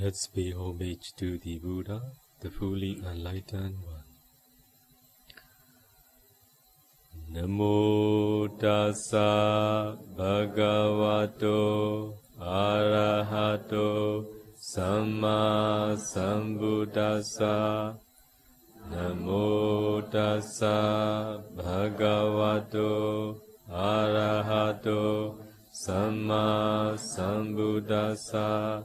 Let's pay homage to the Buddha, the fully enlightened one. Namo tassa bhagavato arahato samma sambuddhassa. Namo tassa bhagavato arahato samma sambuddhassa.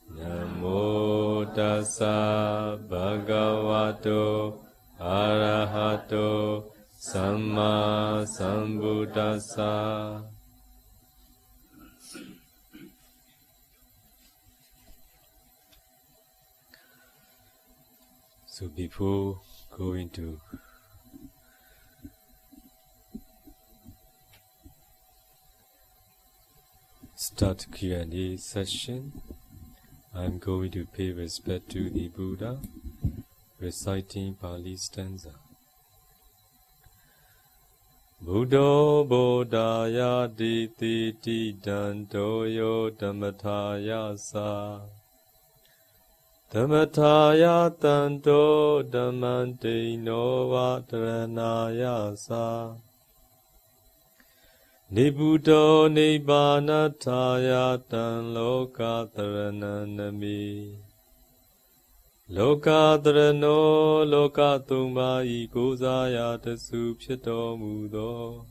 Namo tassa bhagavato arahato samma sambuddhassa. So before going to start Q&A session, I'm going to pay respect to the Buddha, reciting Pali stanza. Buddho bodhaya diti dantoyo dhammataya sa. Dhammataya tanto dhammante nova dharanaya sa. Nibbutto nibbanataya tan loka dharananami. Loka dharano loka tumma ikosaya tasu phito mudo.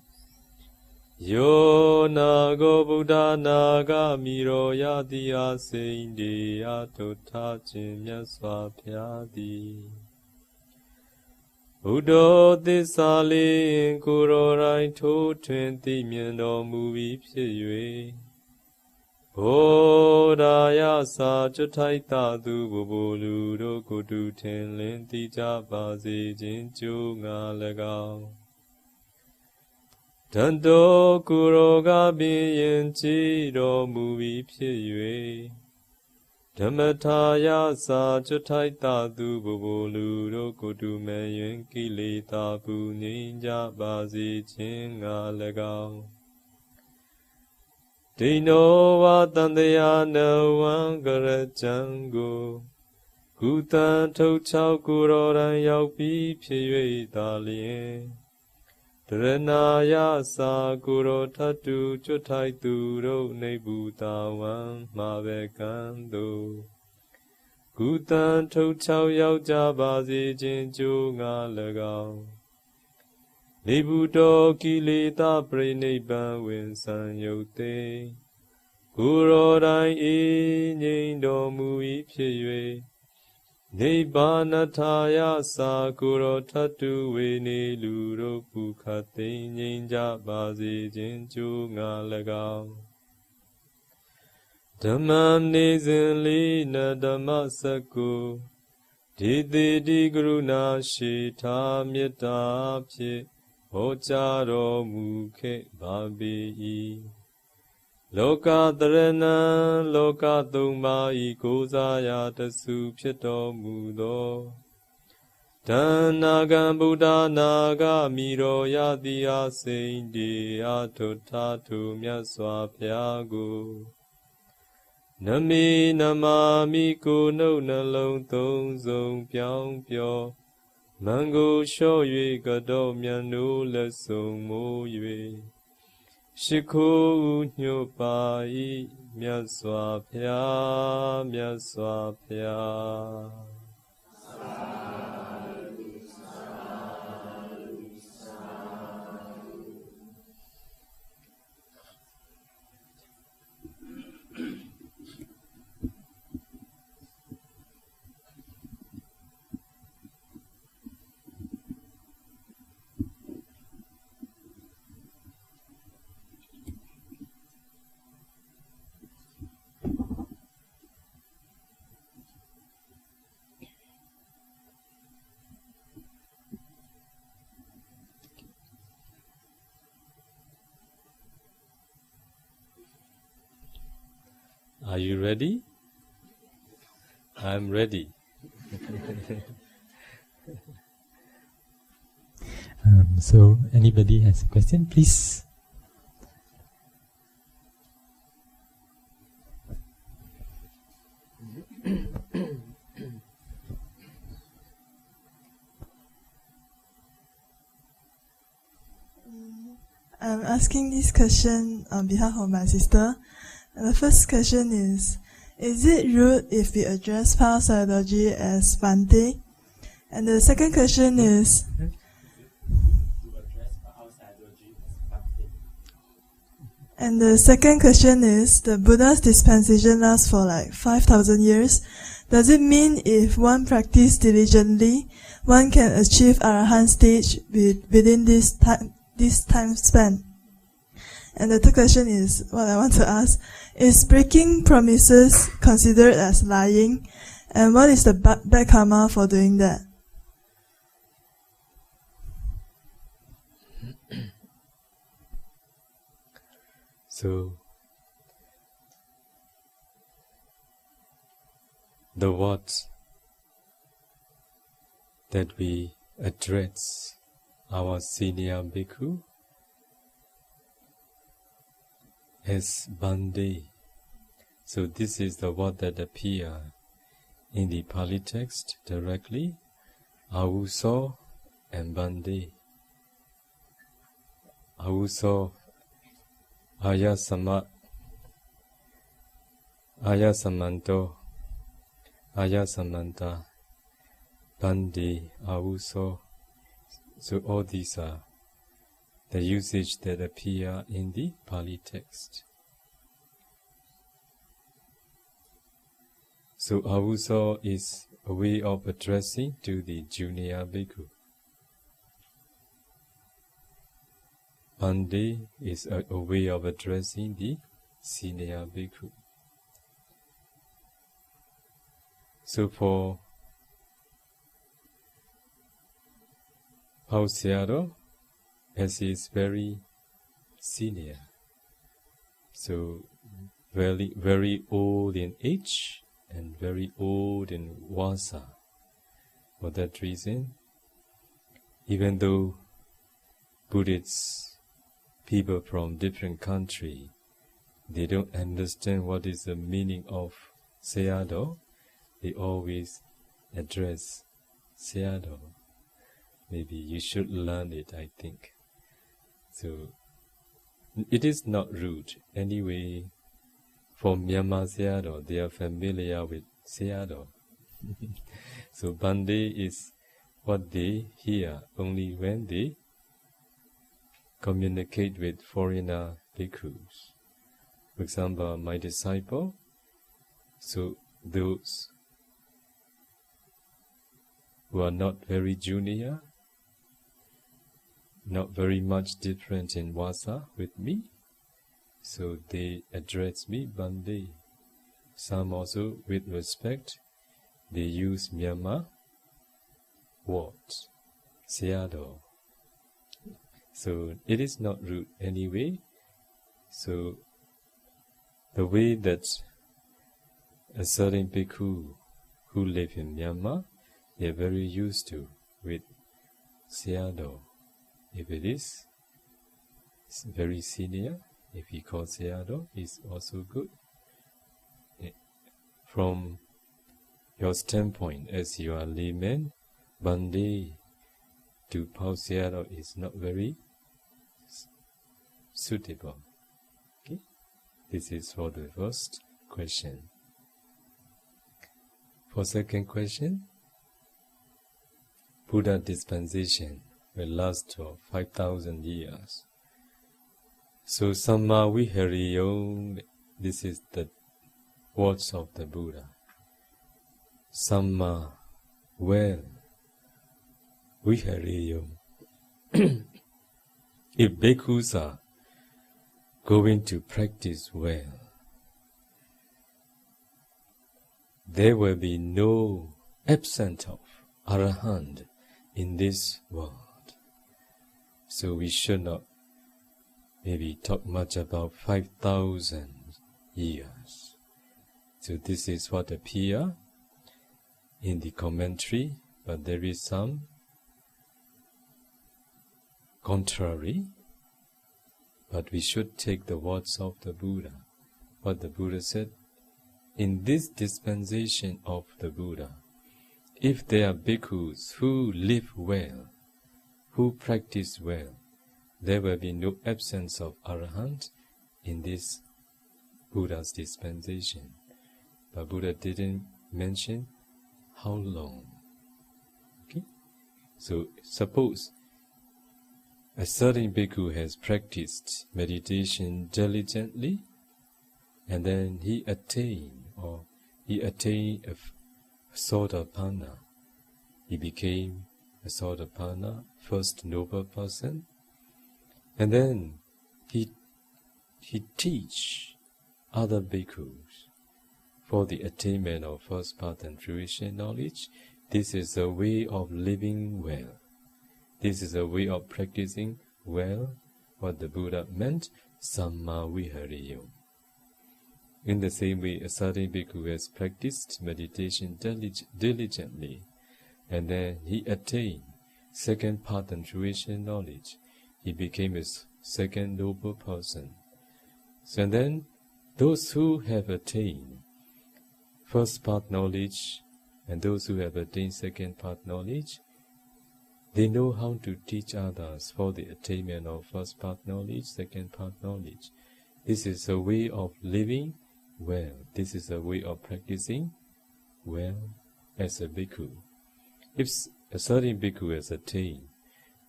Yo nago Buddha naga miro yati aseinde atota chin myaswa phayadi. Buddho thissa le kuro rai tho twin ti myin tormu bi phit yue. Bodhaya sa chuthai ta tu bobo lu do kutu thin lin ti cha pa se chin chu nga lagaw. Tanto kuro ga bin yin chi tormu bi phit yue. Dhammataya sa chuthai ta tu bobo lu do kutu me yin kileta pu ngin ja pa se chin nga lagaw. Dino va tandaya na wan garajango. Kutan thau chao kuro ran yauk pi phit yue ta lien. Dharanaya sa kuro thatu chuthai tu ro nei bhuta wan ma ve kan do. Kutan thau chao yauk ja pa se chin chu nga lagaw. Nibbutto kileta pranibban win san yote. Kuro rai e ngin tormu i phit yue. Nibbanataya sa kuro thatu we ne lu ro pukhatte ngin ja pa se chin chu nga lagaw. Dhammam ne sin li na dhamma sakko. Diti di karuna shi tha metta phit. Hocha tormu khe ba pe i. Loka dharana loka tumma ikosaya tasu phito mudo. Dhannagan Buddha naga miro yati aseinde atota tu myaswa phyago. Nami namami ko nau nalong thong song pyaung pyo. Mango sho yue kado myan no let song mo yue. Shikho nyo pa i myaswa phya myaswa phya. Are you ready? I'm ready. So, anybody has a question, please? I'm asking this question on behalf of my sister. The first question is it rude if we address Pa-Auk psychology as Bhante? And the second question is, the Buddha's dispensation lasts for like 5,000 years. Does it mean if one practices diligently, one can achieve Arahant stage within this time span? And the third question is, what I want to ask, is breaking promises considered as lying? And what is the bad karma for doing that? So, the words that we address our senior bhikkhu as Bhante. So this is the word that appear in the Pali text directly, Avuso and Bhante. Avuso, Ayasamanto, Ayasamanta, Bhante, Avuso. So all these are the usage that appear in the Pali text. So Avuso is a way of addressing to the junior bhikkhu. Bhante is a way of addressing the senior bhikkhu. So for Pa-Auk, as he is very senior, so very old in age and very old in vasa. For that reason, even though Buddhists, people from different country, they don't understand what is the meaning of Sayadaw, they always address Sayadaw. Maybe you should learn it, I think. So, it is not rude. Anyway, for Myanmar Sayadaw, they are familiar with Sayadaw. So, Bhante is what they hear only when they communicate with foreigner bhikkhus. For example, my disciple, so those who are not very junior, not very much different in vasa with me, so they address me Bhante. Some also, with respect, they use Myanmar words, Sayadaw. So it is not rude anyway. So the way that a certain bhikkhu who live in Myanmar, they are very used to with Sayadaw. If it is very senior, if he calls Sayadaw, is also good. From your standpoint, as you are layman, Bhante to Pa-Auk Sayadaw is not very suitable. Okay? This is for the first question. For second question, Buddha dispensation will last for 5,000 years. So Samma Vihariyo, this is the words of the Buddha. Samma, well, Vihariyo. If bhikkhus are going to practice well, there will be no absence of Arahant in this world. So we should not maybe talk much about 5,000 years. So this is what appears in the commentary, but there is some contrary. But we should take the words of the Buddha. What the Buddha said, in this dispensation of the Buddha, if there are bhikkhus who live well, who practice well, there will be no absence of Arahant in this Buddha's dispensation. But Buddha didn't mention how long. Okay? So suppose a certain bhikkhu has practiced meditation diligently, and then he attained a Sotapanna. He became a Sotapanna, first noble person, and then he teach other bhikkhus for the attainment of first path and fruition knowledge. This is a way of living well. This is a way of practicing well what the Buddha meant, Samma Vihariyo. In the same way, a certain bhikkhu has practiced meditation diligently, and then he attained second path and fruition knowledge. He became a second noble person. So then, those who have attained first path knowledge and those who have attained second path knowledge, they know how to teach others for the attainment of first path knowledge, second path knowledge. This is a way of living well. This is a way of practicing well as a bhikkhu. If a certain bhikkhu has attained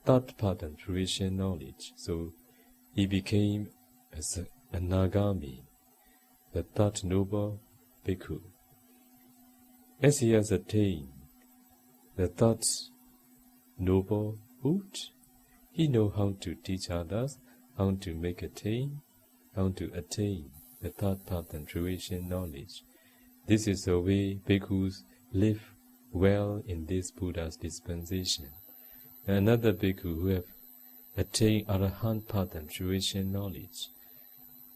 third path and fruition knowledge, so he became as a Nagami, the third noble bhikkhu. As he has attained the third noblehood, he knows how to teach others, how to attain the third path and fruition knowledge. This is the way bhikkhus live well in this Buddha's dispensation. Another bhikkhu who have attained Arahant path and fruition knowledge.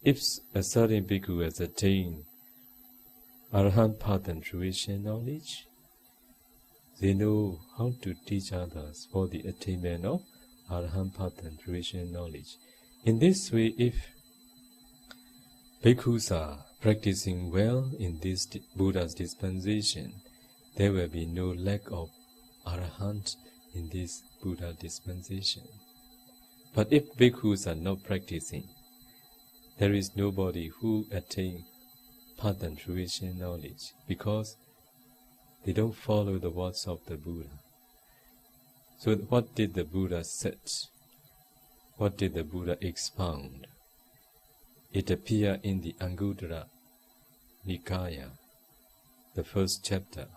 If a certain bhikkhu has attained Arahant path and fruition knowledge, they know how to teach others for the attainment of Arahant path and fruition knowledge. In this way, if bhikkhus are practicing well in this Buddha's dispensation, there will be no lack of Arahant in this Buddha dispensation. But if bhikkhus are not practicing, there is nobody who attains path and fruition knowledge, because they don't follow the words of the Buddha. So what did the Buddha say? What did the Buddha expound? It appears in the Anguttara Nikaya, the first chapter.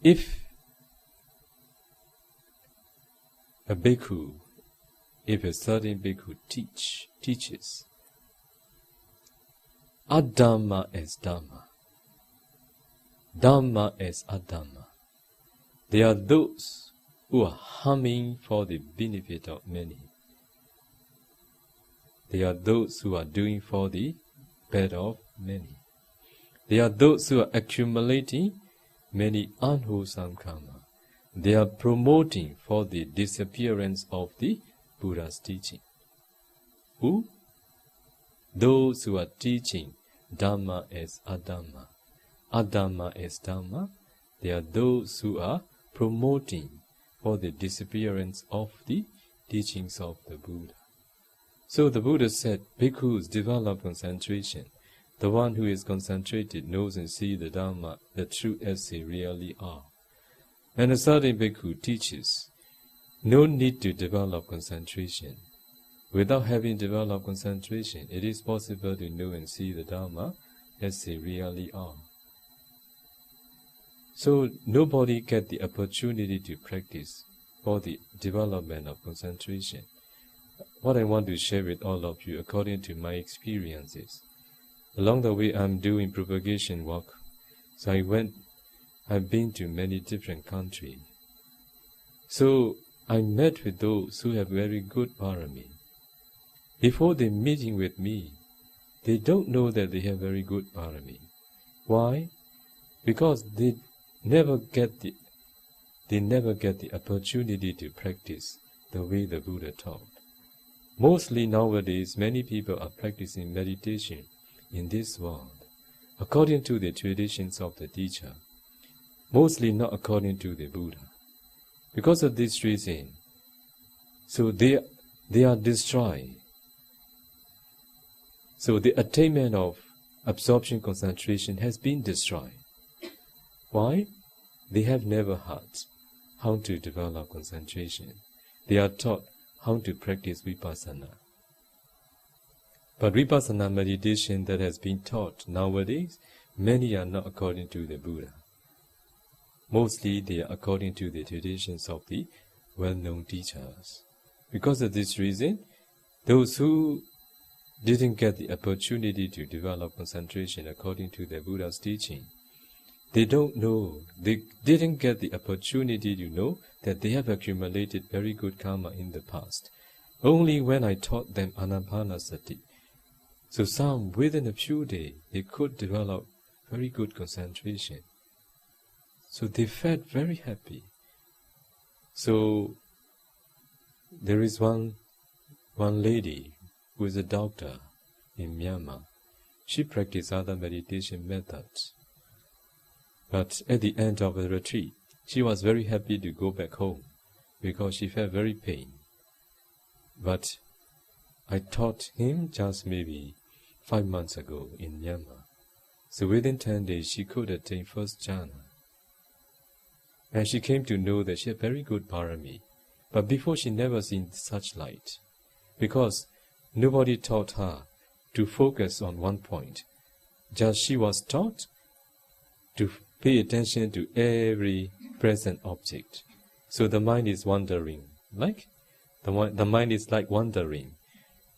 If a certain bhikkhu teaches Adhamma as Dhamma, Dhamma as Adhamma, they are those who are harming for the benefit of many. They are those who are doing for the bad of many. They are those who are accumulating many unwholesome karma. They are promoting for the disappearance of the Buddha's teaching. Who? Those who are teaching Dhamma as Adhamma, Adhamma as Dhamma, they are those who are promoting for the disappearance of the teachings of the Buddha. So the Buddha said, bhikkhus develop concentration. The one who is concentrated knows and sees the Dhamma, the truth as they really are. And a certain bhikkhu teaches, no need to develop concentration. Without having developed concentration, it is possible to know and see the Dhamma as they really are. So nobody gets the opportunity to practice for the development of concentration. What I want to share with all of you, according to my experiences, along the way I'm doing propagation work. So I've been to many different countries. So I met with those who have very good parami. Before they meeting with me, they don't know that they have very good parami. Why? Because they never get the opportunity to practice the way the Buddha taught. Mostly nowadays, many people are practicing meditation in this world, according to the traditions of the teacher, mostly not according to the Buddha. Because of this reason, so they are destroyed. So the attainment of absorption concentration has been destroyed. Why? They have never had how to develop concentration. They are taught how to practice vipassana. But vipassana meditation that has been taught nowadays, many are not according to the Buddha. Mostly they are according to the traditions of the well-known teachers. Because of this reason, those who didn't get the opportunity to develop concentration according to the Buddha's teaching, they don't know, they didn't get the opportunity to know that they have accumulated very good karma in the past. Only when I taught them anapanasati, so some within a few days, they could develop very good concentration. So they felt very happy. So there is one lady who is a doctor in Myanmar. She practiced other meditation methods. But at the end of the retreat, she was very happy to go back home because she felt very pain. But I taught him just maybe 5 months ago in Myanmar. So within 10 days, she could attain first jhana. And she came to know that she had very good parami. But before she never seen such light. Because nobody taught her to focus on one point. Just she was taught to pay attention to every present object. So the mind is wandering. Like? The mind is like wandering.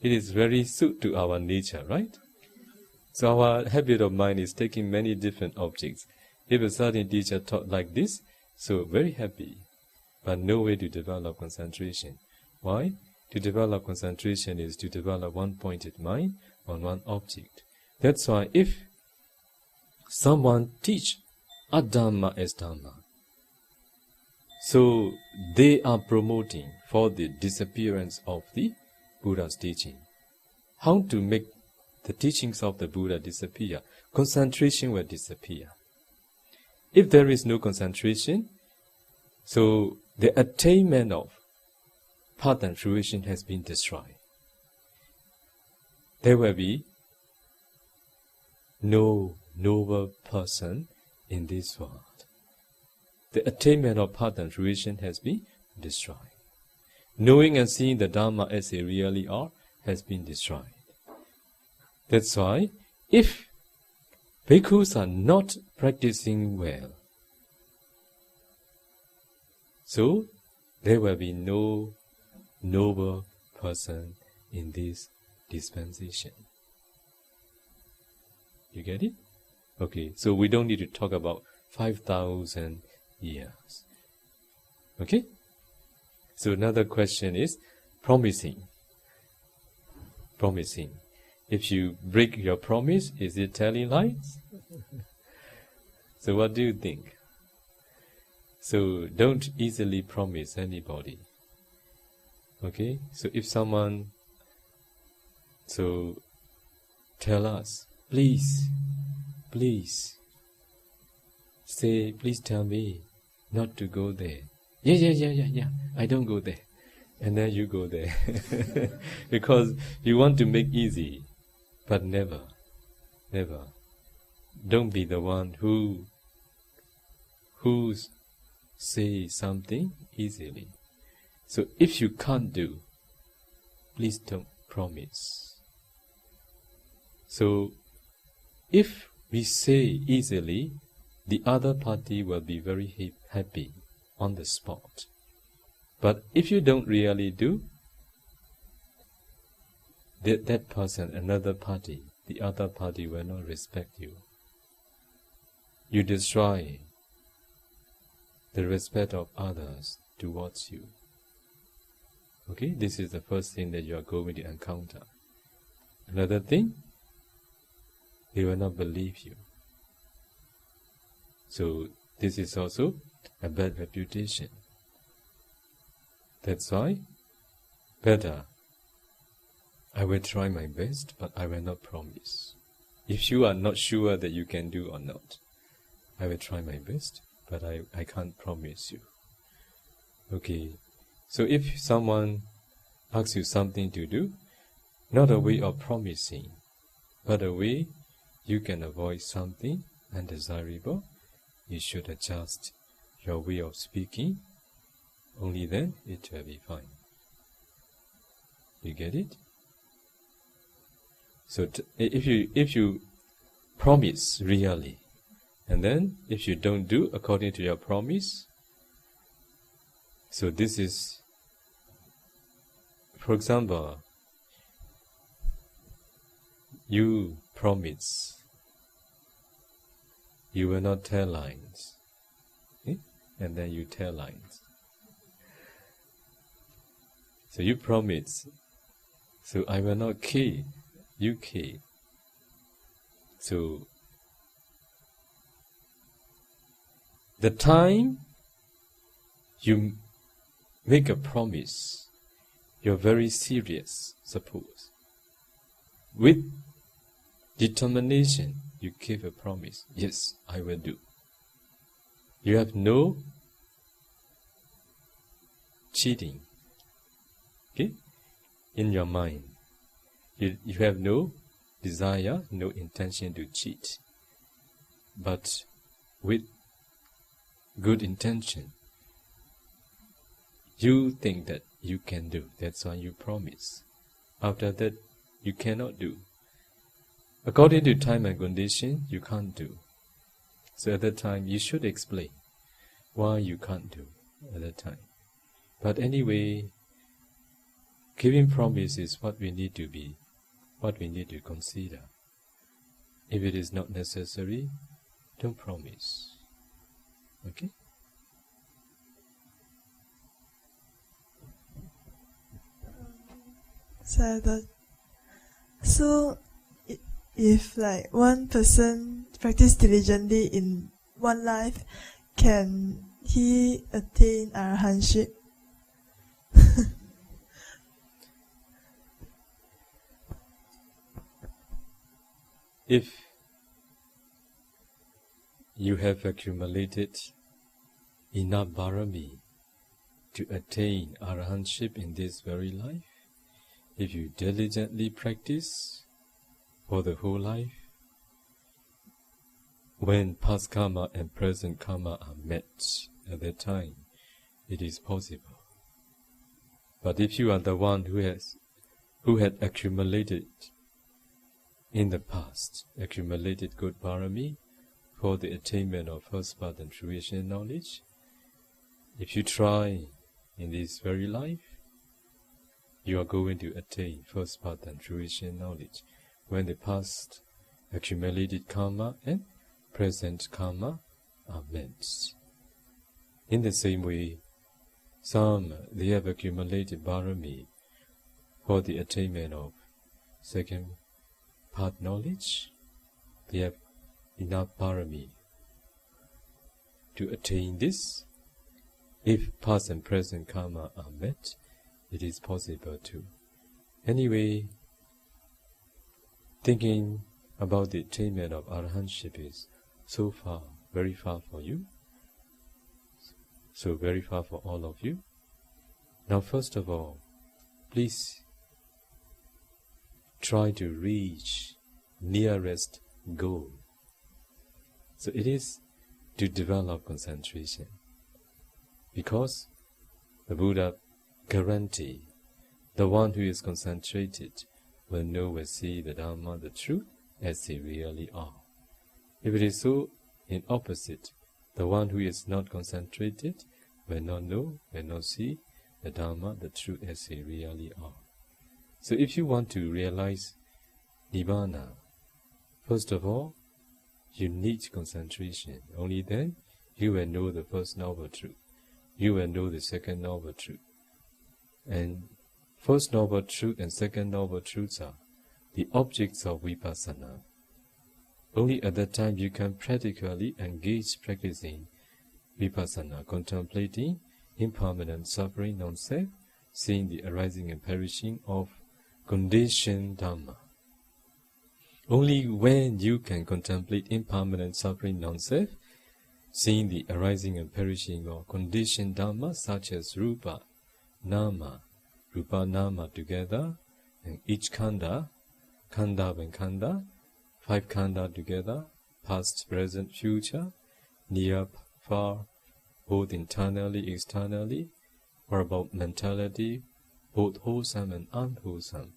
It is very suited to our nature, right? So our habit of mind is taking many different objects. If a certain teacher taught like this, so very happy, but no way to develop concentration. Why? To develop concentration is to develop one-pointed mind on one object. That's why if someone teach Dhamma as Dhamma, so they are promoting for the disappearance of the Buddha's teaching. How to make the teachings of the Buddha disappear? Concentration will disappear. If there is no concentration, so the attainment of path and fruition has been destroyed. There will be no noble person in this world. The attainment of path and fruition has been destroyed. Knowing and seeing the Dhamma as they really are has been destroyed. That's why, if bhikkhus are not practicing well, so there will be no noble person in this dispensation. You get it? Okay, so we don't need to talk about 5,000 years. Okay? So another question is promising. Promising. If you break your promise, is it telling lies? So what do you think? So don't easily promise anybody. Okay? So if someone tell us, please tell me not to go there. Yeah, I don't go there. And then you go there. Because you want to make easy. But never. Don't be the one who say something easily. So if you can't do, please don't promise. So if we say easily, the other party will be very happy on the spot. But if you don't really do, that person, another party, the other party will not respect you. You destroy the respect of others towards you. Okay, this is the first thing that you are going to encounter. Another thing, they will not believe you. So this is also a bad reputation. That's why, better, I will try my best, but I will not promise. If you are not sure that you can do or not, I will try my best, but I can't promise you. Okay, so if someone asks you something to do, not a way of promising, but a way you can avoid something undesirable, you should adjust your way of speaking. Only then it will be fine. You get it? So if you promise really, and then if you don't do according to your promise, so this is, for example, you promise you will not tell lies, and then you tell lies. So you promise, so I will not kill, you kill. So the time you make a promise, you're very serious, suppose. With determination, you give a promise. Yes, I will do. You have no cheating. Okay? In your mind. You have no desire, no intention to cheat. But with good intention, you think that you can do. That's why you promise. After that, you cannot do. According to time and condition, you can't do. So at that time, you should explain why you can't do at that time. But anyway, giving promise is what we need to be, what we need to consider. If it is not necessary, don't promise. Okay? So if like one person practice diligently in one life, can he attain arahantship? If you have accumulated enough bharami to attain arahantship in this very life, if you diligently practice for the whole life, when past karma and present karma are met at that time, it is possible. But if you are the one who had accumulated in the past, accumulated good bharami for the attainment of first path and fruition knowledge, if you try in this very life, you are going to attain first path and fruition knowledge when the past accumulated karma and present karma are met. In the same way, some they have accumulated bharami for the attainment of second path knowledge. They have enough bharami to attain this. If past and present karma are met, it is possible too. Anyway, thinking about the attainment of arahantship is so far, very far for you, so very far for all of you. Now first of all, please try to reach nearest goal. So it is to develop concentration, because the Buddha guarantee the one who is concentrated will see the Dhamma, the truth, as they really are. If it is so, in opposite, the one who is not concentrated will not know, will not see the Dhamma, the truth, as they really are. So if you want to realize Nibbana, first of all, you need concentration. Only then you will know the first noble truth. You will know the second noble truth. And first noble truth and second noble truths are the objects of vipassana. Only at that time you can practically engage practicing vipassana, contemplating impermanent suffering non-self, seeing the arising and perishing of conditioned Dhamma. Only when you can contemplate impermanent suffering non-self, seeing the arising and perishing of conditioned Dhamma such as Rupa, Nama, Rupa, Nama together, and each Khanda, Khanda and Khanda, 5 Khanda together, past, present, future, near, far, both internally, externally, or about mentality, both wholesome and unwholesome.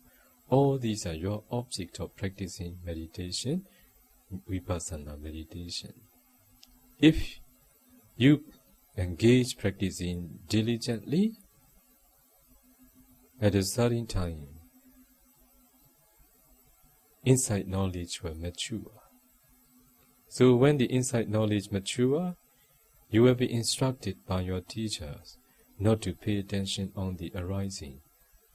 All these are your object of practicing meditation, vipassana meditation. If you engage practicing diligently, at a certain time, insight knowledge will mature. So when the insight knowledge mature, you will be instructed by your teachers not to pay attention on the arising,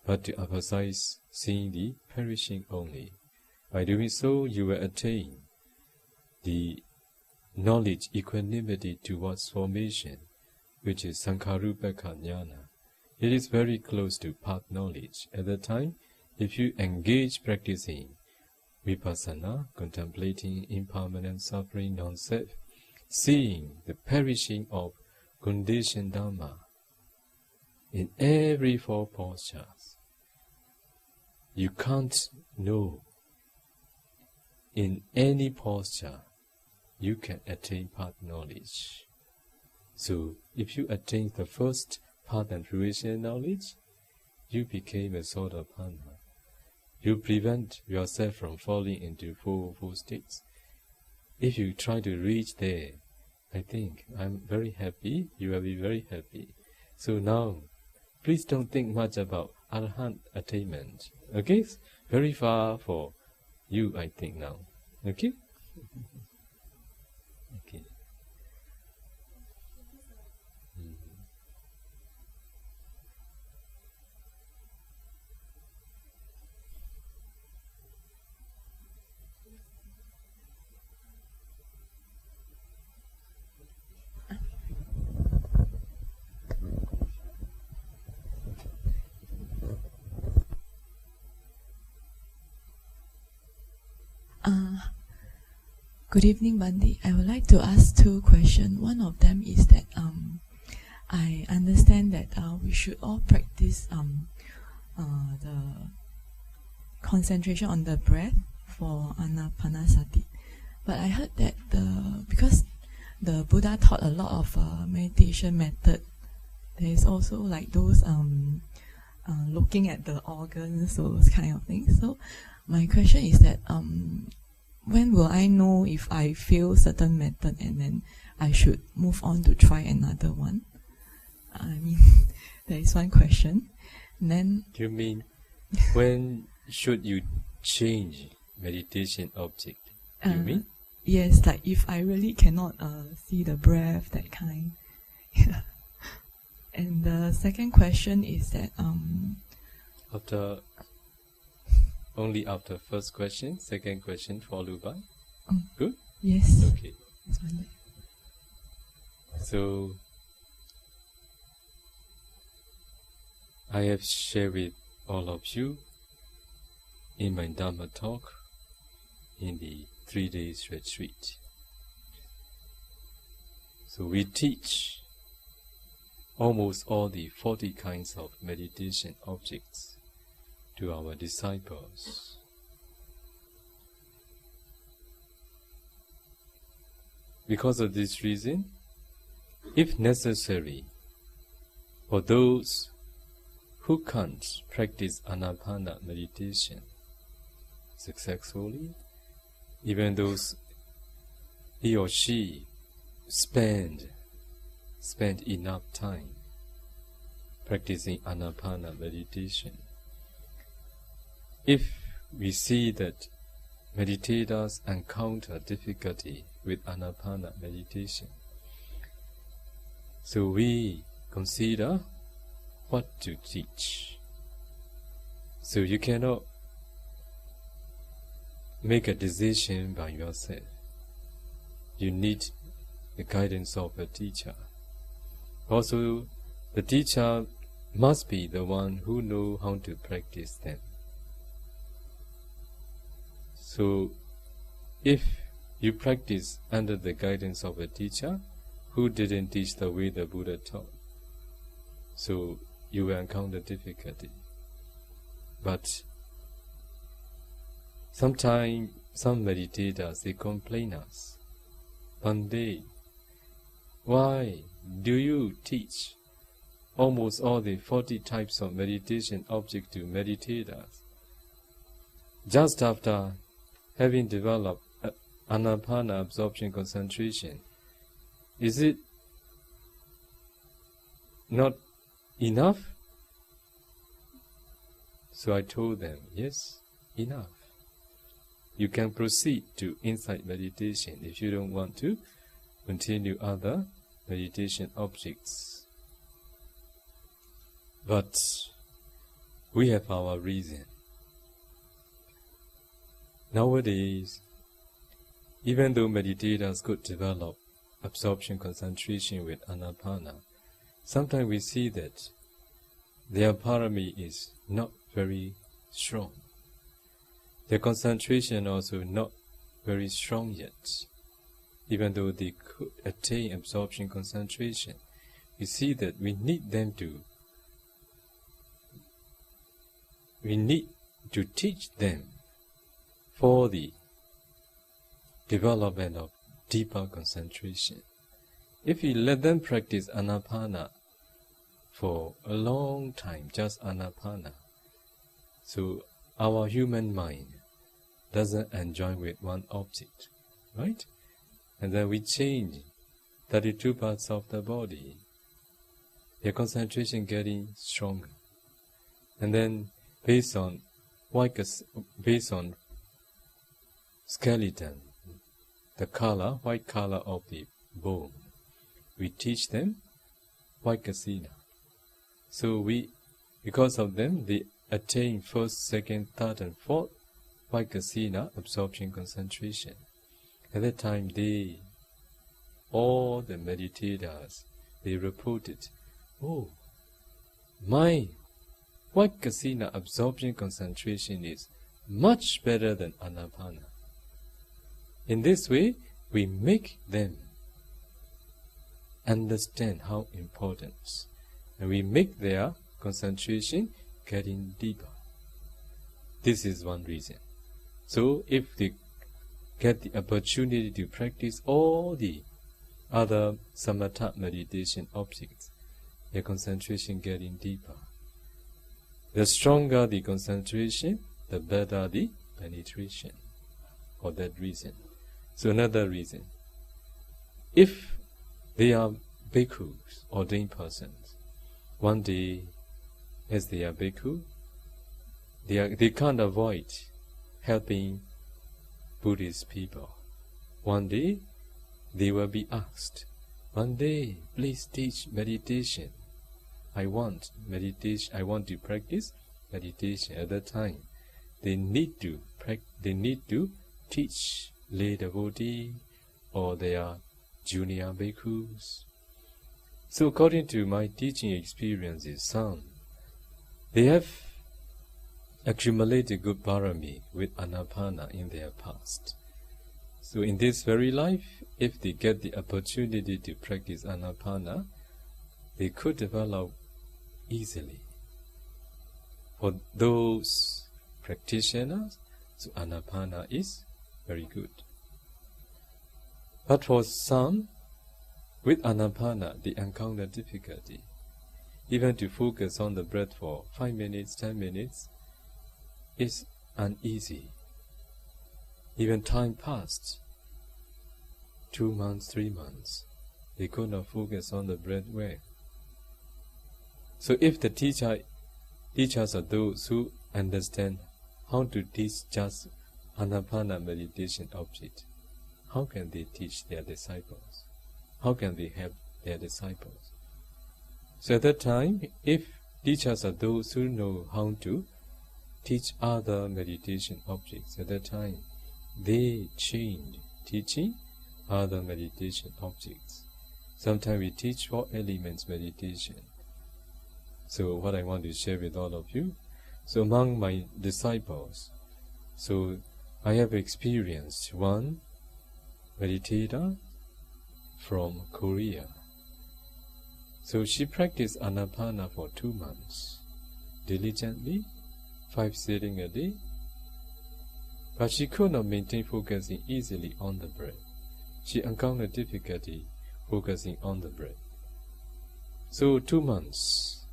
but to emphasize seeing the perishing only. By doing so, you will attain the knowledge equanimity towards formation, which is Sankharupeka Jnana. It is very close to path knowledge. At the time, if you engage practicing vipassana, contemplating impermanent suffering, non-self, seeing the perishing of conditioned Dhamma in every 4 postures, you can't know in any posture you can attain path knowledge. So if you attain the first path and fruition knowledge, you became a sort of panna. You prevent yourself from falling into 4 states. If you try to reach there, I think I'm very happy, you will be very happy. So now, please don't think much about Arahant attainment. Okay? Very far for you, I think now. Okay? Okay. Good evening, Bandi. I would like to ask 2 questions. One of them is that I understand that we should all practice the concentration on the breath for anapanasati. But I heard that because the Buddha taught a lot of meditation method, there is also like those looking at the organs, those kind of things. So my question is that when will I know if I fail certain method and then I should move on to try another one? I mean, there is one question. And then You mean when should you change meditation object? You mean? Yes, like if I really cannot see the breath, that kind. And the second question is that only after first question, second question followed by? Good? Yes. Okay. So, I have shared with all of you in my Dhamma talk in the 3 days retreat. So we teach almost all the 40 kinds of meditation objects to our disciples. Because of this reason, if necessary, for those who can't practice anapana meditation successfully, even those he or she spend enough time practicing anapana meditation, if we see that meditators encounter difficulty with anapana meditation, so we consider what to teach. So you cannot make a decision by yourself. You need the guidance of a teacher. Also, the teacher must be the one who knows how to practice them. So, if you practice under the guidance of a teacher, who didn't teach the way the Buddha taught. So you will encounter difficulty. But sometimes some meditators, they complain us. Bhante, why do you teach almost all the 40 types of meditation objects to meditators? Just after having developed Anapana absorption concentration, is it not enough? So I told them, yes, enough. You can proceed to insight meditation if you don't want to continue other meditation objects. But we have our reason. Nowadays, even though meditators could develop absorption concentration with Anapana, sometimes we see that their parami is not very strong. Their concentration also not very strong yet. Even though they could attain absorption concentration, we see that we need to teach them for the development of deeper concentration. If we let them practice Anapana for a long time, just Anapana, so our human mind doesn't enjoy with one object, right? And then we change 32 parts of the body, their concentration getting stronger. And then based on skeleton, the color, white color of the bone, we teach them white kasina. So because of them, they attain first, second, third, and fourth white kasina absorption concentration. At that time, all the meditators, they reported, oh, my white kasina absorption concentration is much better than Anapana. In this way, we make them understand how important, and we make their concentration getting deeper. This is one reason. So if they get the opportunity to practice all the other samatha meditation objects, their concentration getting deeper. The stronger the concentration, the better the penetration, for that reason. So another reason, if they are bhikkhus, ordained persons, one day as they are bhikkhu, they can't avoid helping Buddhist people. One day they will be asked, one day please teach meditation. I want meditation. I want to practice meditation. At that time, they need to teach lay devotee or their junior bhikkhus. So according to my teaching experiences, some they have accumulated good parami with Anapana in their past. So in this very life, if they get the opportunity to practice Anapana, they could develop easily. For those practitioners, so Anapana is very good. But for some, with Anapana, they encounter difficulty. Even to focus on the breath for 5 minutes, 10 minutes, is uneasy. Even time passed, 2 months, 3 months, they could not focus on the breath well. So if the teachers are those who understand how to teach just Anapana meditation object, how can they teach their disciples? How can they help their disciples? So at that time, if teachers are those who know how to teach other meditation objects, at that time, they change teaching other meditation objects. Sometimes we teach 4 elements meditation. So what I want to share with all of you, so among my disciples, so I have experienced one meditator from Korea. So she practiced Anapana for 2 months, diligently, 5 sittings a day, but she could not maintain focusing easily on the breath. She encountered difficulty focusing on the breath. So 2 months.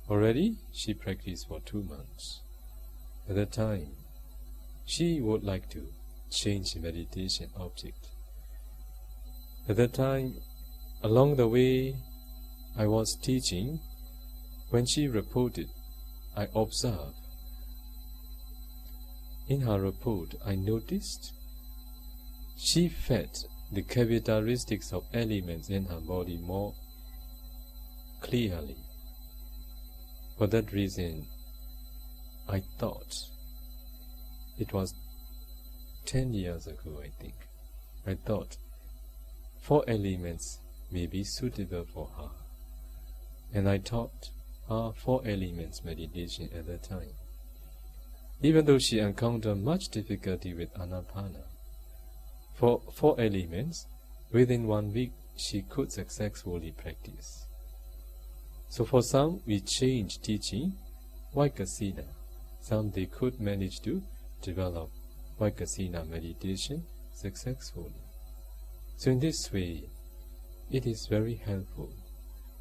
Already she practiced for 2 months. At that time, she would like to change meditation object. At that time, along the way, I was teaching. When she reported, I observed. In her report, I noticed she felt the characteristics of elements in her body more clearly. For that reason, I thought, it was 10 years ago, I think, I thought 4 elements may be suitable for her. And I taught her 4 elements meditation at that time. Even though she encountered much difficulty with Anapana, for 4 elements, within 1 week she could successfully practice. So for some, we changed teaching, Vaikasina. Some they could manage to develop Vaikasina meditation successfully. So in this way, it is very helpful.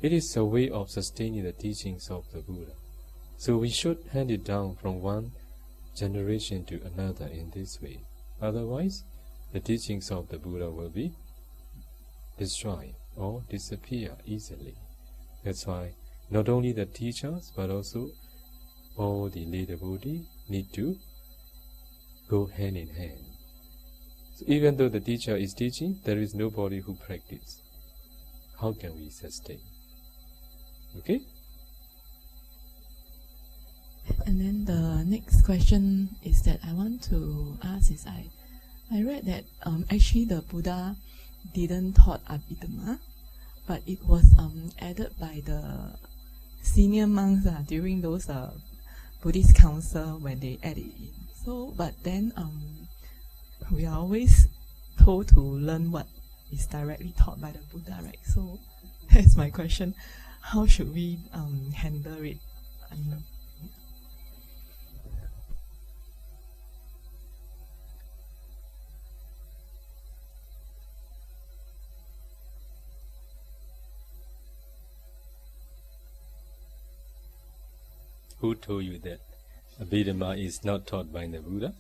It is a way of sustaining the teachings of the Buddha. So we should hand it down from one generation to another in this way. Otherwise, the teachings of the Buddha will be destroyed or disappear easily. That's why not only the teachers, but also all the lay devotee need to go hand in hand. So even though the teacher is teaching, there is nobody who practices. How can we sustain? Okay? And then the next question is that I want to ask is I read that actually the Buddha didn't taught Abhidhamma, but it was added by the senior monks during those Buddhist council when they added it in. So, but then we are always told to learn what is directly taught by the Buddha, right? So that's my question. How should we handle it? Who told you that Abhidhamma is not taught by the Buddha?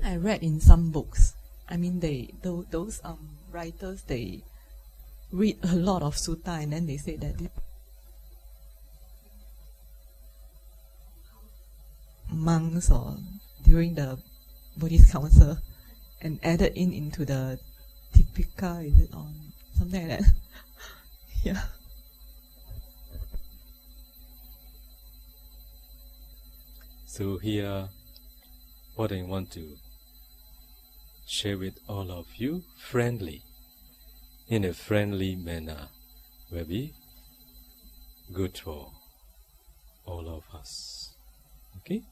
I read in some books. I mean, those writers, they read a lot of sutta and then they say that monks or during the Buddhist council and added into the Tipika, is it, or something like that? Yeah. So here, what I want to share with all of you, in a friendly manner, will be good for all of us. Okay?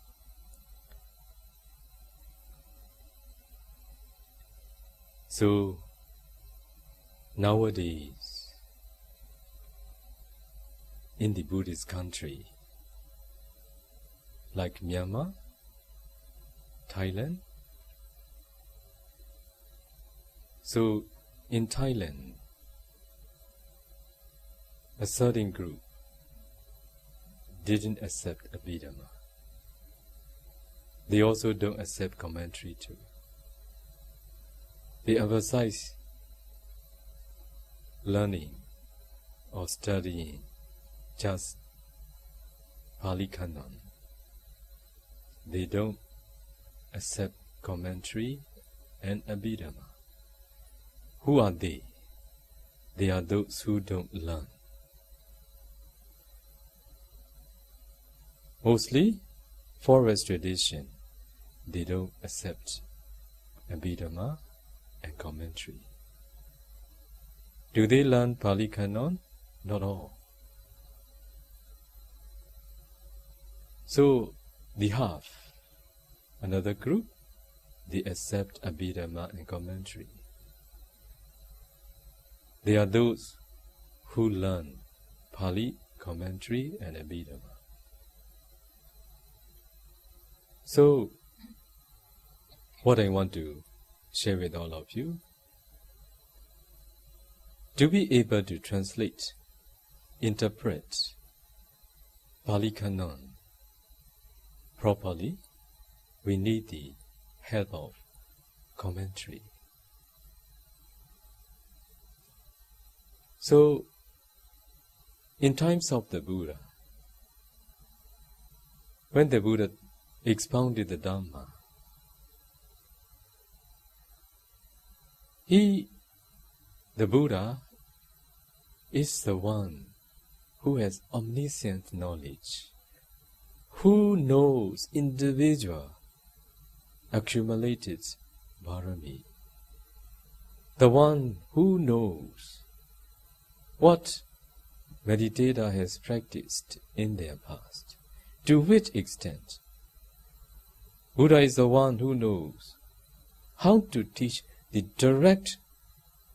So, nowadays, in the Buddhist country, like Myanmar, Thailand. So in Thailand, a certain group didn't accept Abhidhamma. They also don't accept commentary too. They emphasize learning or studying just Pali Canon. They don't accept commentary and Abhidhamma. Who are they? They are those who don't learn. Mostly, forest tradition, they don't accept Abhidhamma and commentary. Do they learn Pali Canon? Not all. So, they have another group, they accept Abhidhamma and commentary. They are those who learn Pali, commentary and Abhidhamma. So, what I want to share with all of you, to be able to translate, interpret Pali Canon properly, we need the help of commentary. So, in times of the Buddha, when the Buddha expounded the Dhamma, the Buddha, is the one who has omniscient knowledge, who knows individual accumulated bharami, the one who knows what meditator has practiced in their past, to which extent. Buddha is the one who knows how to teach the direct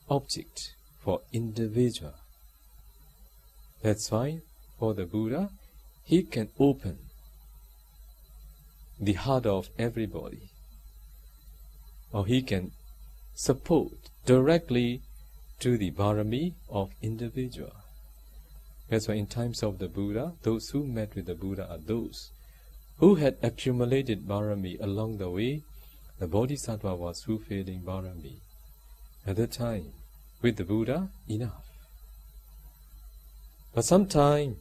object for individual. That's why for the Buddha, he can open the heart of everybody, or he can support directly to the bharami of individual. That's why in times of the Buddha, those who met with the Buddha are those who had accumulated bharami along the way. The Bodhisattva was fulfilling bharami. At the time, with the Buddha, enough. But sometime,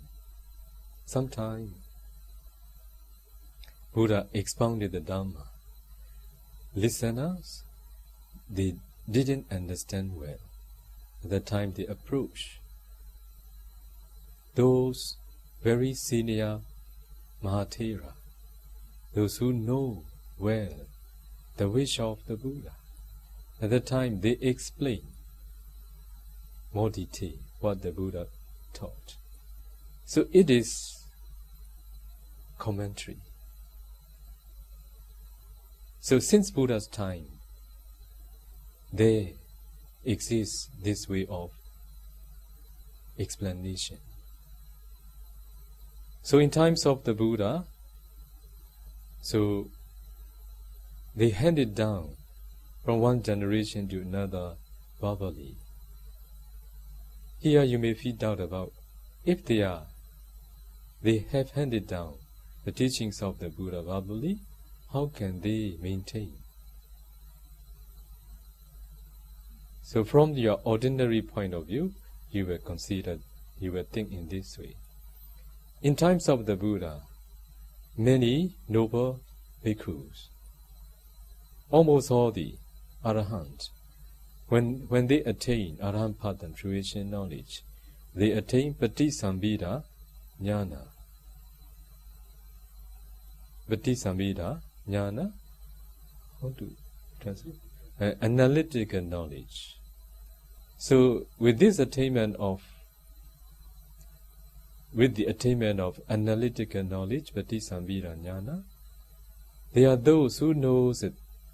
Buddha expounded the Dhamma. Listeners, they didn't understand well. At that time they approached those very senior Mahathera, those who know well the wish of the Buddha. At that time they explained more detail what the Buddha taught. So it is commentary. So since Buddha's time, there exists this way of explanation. So in times of the Buddha, so they handed down from one generation to another verbally. Here you may feel doubt about if they have handed down the teachings of the Buddha verbally, how can they maintain? So from your ordinary point of view, you will think in this way. In times of the Buddha, many noble bhikkhus, almost all the arahants, when they attain arahantpada fruition knowledge, they attain patisambhida jnana. Patisambhida jnana, how to translate? Analytical knowledge. So with the attainment of analytical knowledge, patisambhida jnana, they are those who know the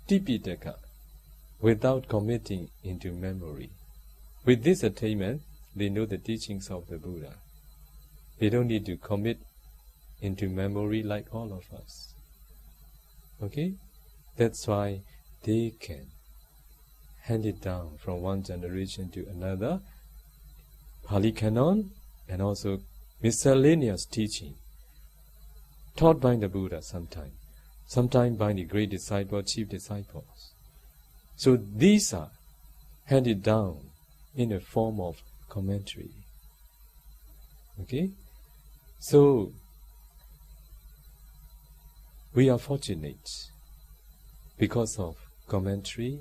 Tipitaka without committing into memory. With this attainment, they know the teachings of the Buddha. They don't need to commit into memory like all of us. Okay? That's why they can hand it down from one generation to another, Pali Canon, and also miscellaneous teaching, taught by the Buddha sometimes by the great disciple, chief disciples. So these are handed down in a form of commentary. Okay? So we are fortunate because of commentary.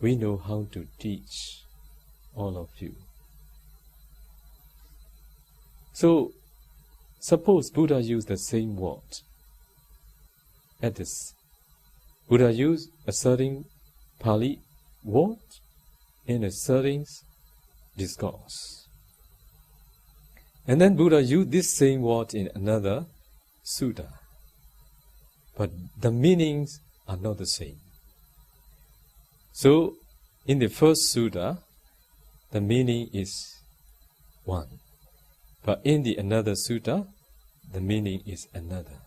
We know how to teach all of you. So suppose Buddha used the same word. At this, Buddha used a certain Pali word in a certain discourse. And then Buddha used this same word in another sutta. But the meanings are not the same. So, in the first sutta, the meaning is one. But in the another sutta, the meaning is another.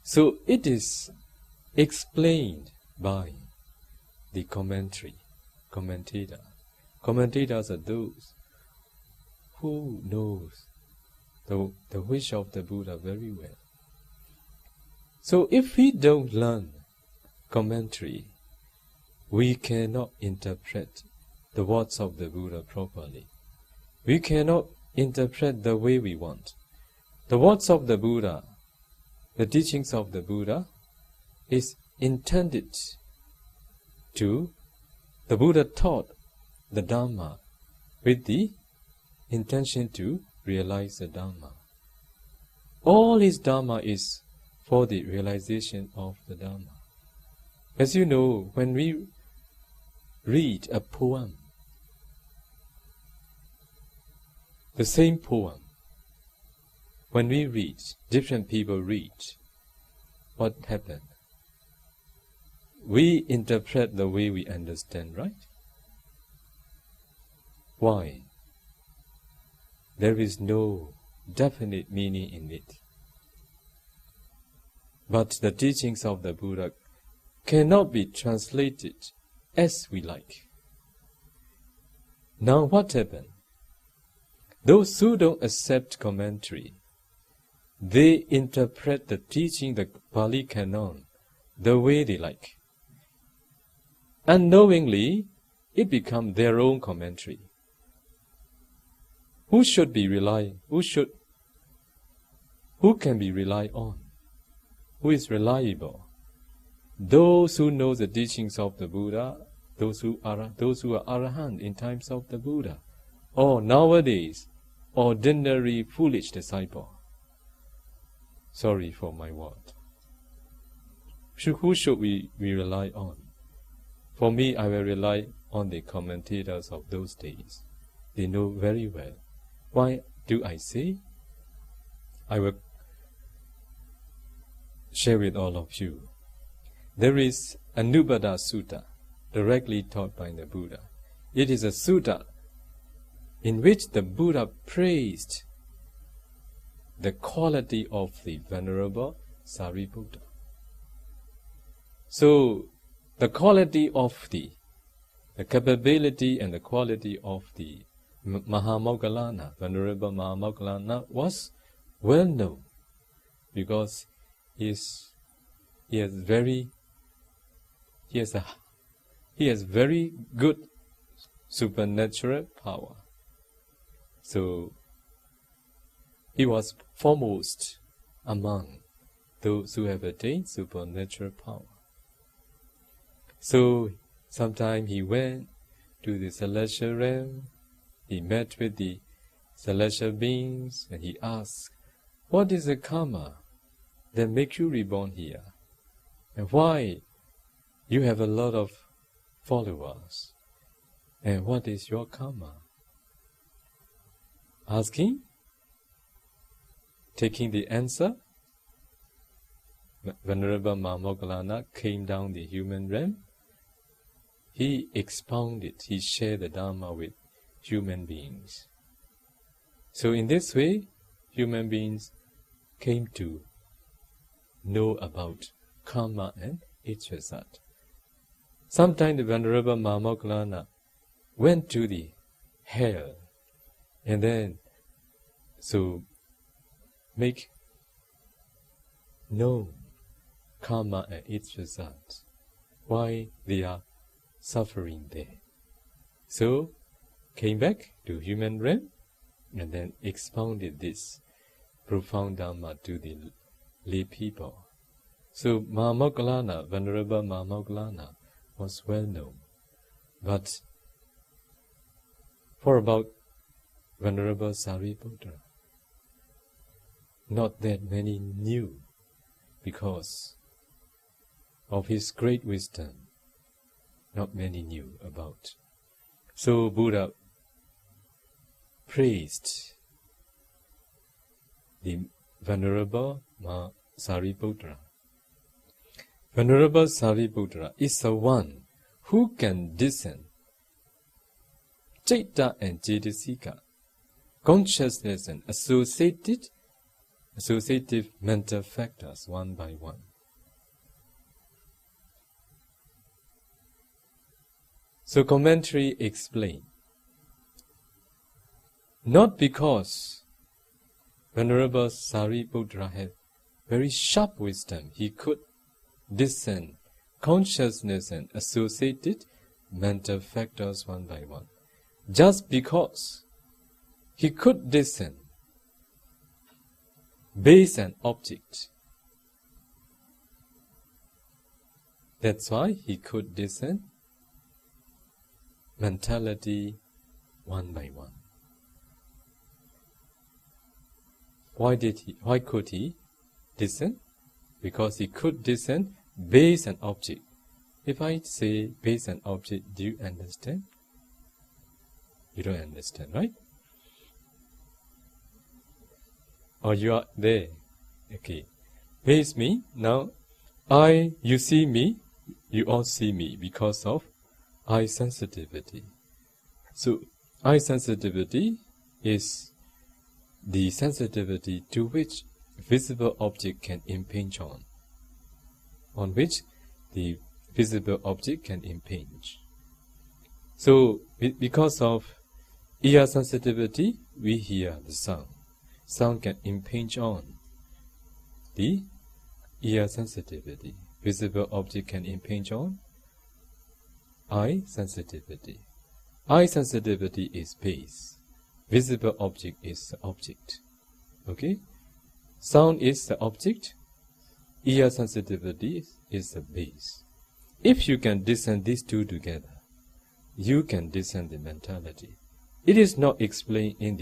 So it is explained by the commentator. Commentators are those who knows the wish of the Buddha very well. So if we don't learn commentary, we cannot interpret the words of the Buddha properly. We cannot interpret the way we want. The words of the Buddha, the teachings of the Buddha, is intended to, the Buddha taught the Dhamma with the intention to realize the Dhamma. All his Dhamma is for the realization of the Dhamma. As you know, when we read a poem, the same poem, when we read, different people read, what happened? We interpret the way we understand, right? Why? There is no definite meaning in it. But the teachings of the Buddha cannot be translated as we like. Now what happened? Those who don't accept commentary, they interpret the teaching, the Pali Canon, the way they like. Unknowingly, it becomes their own commentary. Who should be relied? Who can be relied on? Who is reliable? Those who know the teachings of the Buddha, those who are arahant in times of the Buddha, or nowadays, ordinary foolish disciple. Sorry for my word. Who should we rely on? For me, I will rely on the commentators of those days. They know very well. Why do I say? I will share with all of you. There is Anupada Sutta, directly taught by the Buddha. It is a sutta in which the Buddha praised the quality of the Venerable Sariputta. So, the quality of the capability and the quality of the Mahamoggallana, Venerable Mahamoggallana, was well known because he has very good supernatural power. So he was foremost among those who have attained supernatural power. So sometime he went to the celestial realm, he met with the celestial beings, and he asked, what is the karma that makes you reborn here? And why you have a lot of followers? And what is your karma? Asking, taking the answer, Venerable Mahamoggallana came down the human realm. He expounded, he shared the Dhamma with human beings. So in this way, human beings came to know about karma and Ichvasat. Sometime the Venerable Mahamoggallana went to the hell and then so make known karma and Ichvasat, why they are suffering there. So came back to human realm and then expounded this profound Dhamma to the lay people. So Mahamoggallana, Venerable Mahamoggallana, was well known. But for about Venerable Sariputta, not that many knew because of his great wisdom. Not many knew about. So Buddha praised the Venerable Sariputta. Venerable Sariputta is the one who can discern Citta and Cetasika, consciousness and associative mental factors one by one. So commentary explain, not because Venerable Sariputta had very sharp wisdom, he could discern consciousness and associated mental factors one by one. Just because he could discern base and object, that's why he could discern mentality one by one. Why could he discern? Because he could discern base and object. If I say base and object, do you understand? You don't understand, right? Or you are there. Okay. Base me. Now, you see me, you all see me because of eye sensitivity. So, eye sensitivity is the sensitivity to which visible object can impinge on which the visible object can impinge. So, because of ear sensitivity, we hear the sound. Sound can impinge on the ear sensitivity. Visible object can impinge on eye sensitivity. Eye sensitivity is base. Visible object is the object. Okay? Sound is the object. Ear sensitivity is the base. If you can discern these two together, you can discern the mentality. It is not explained in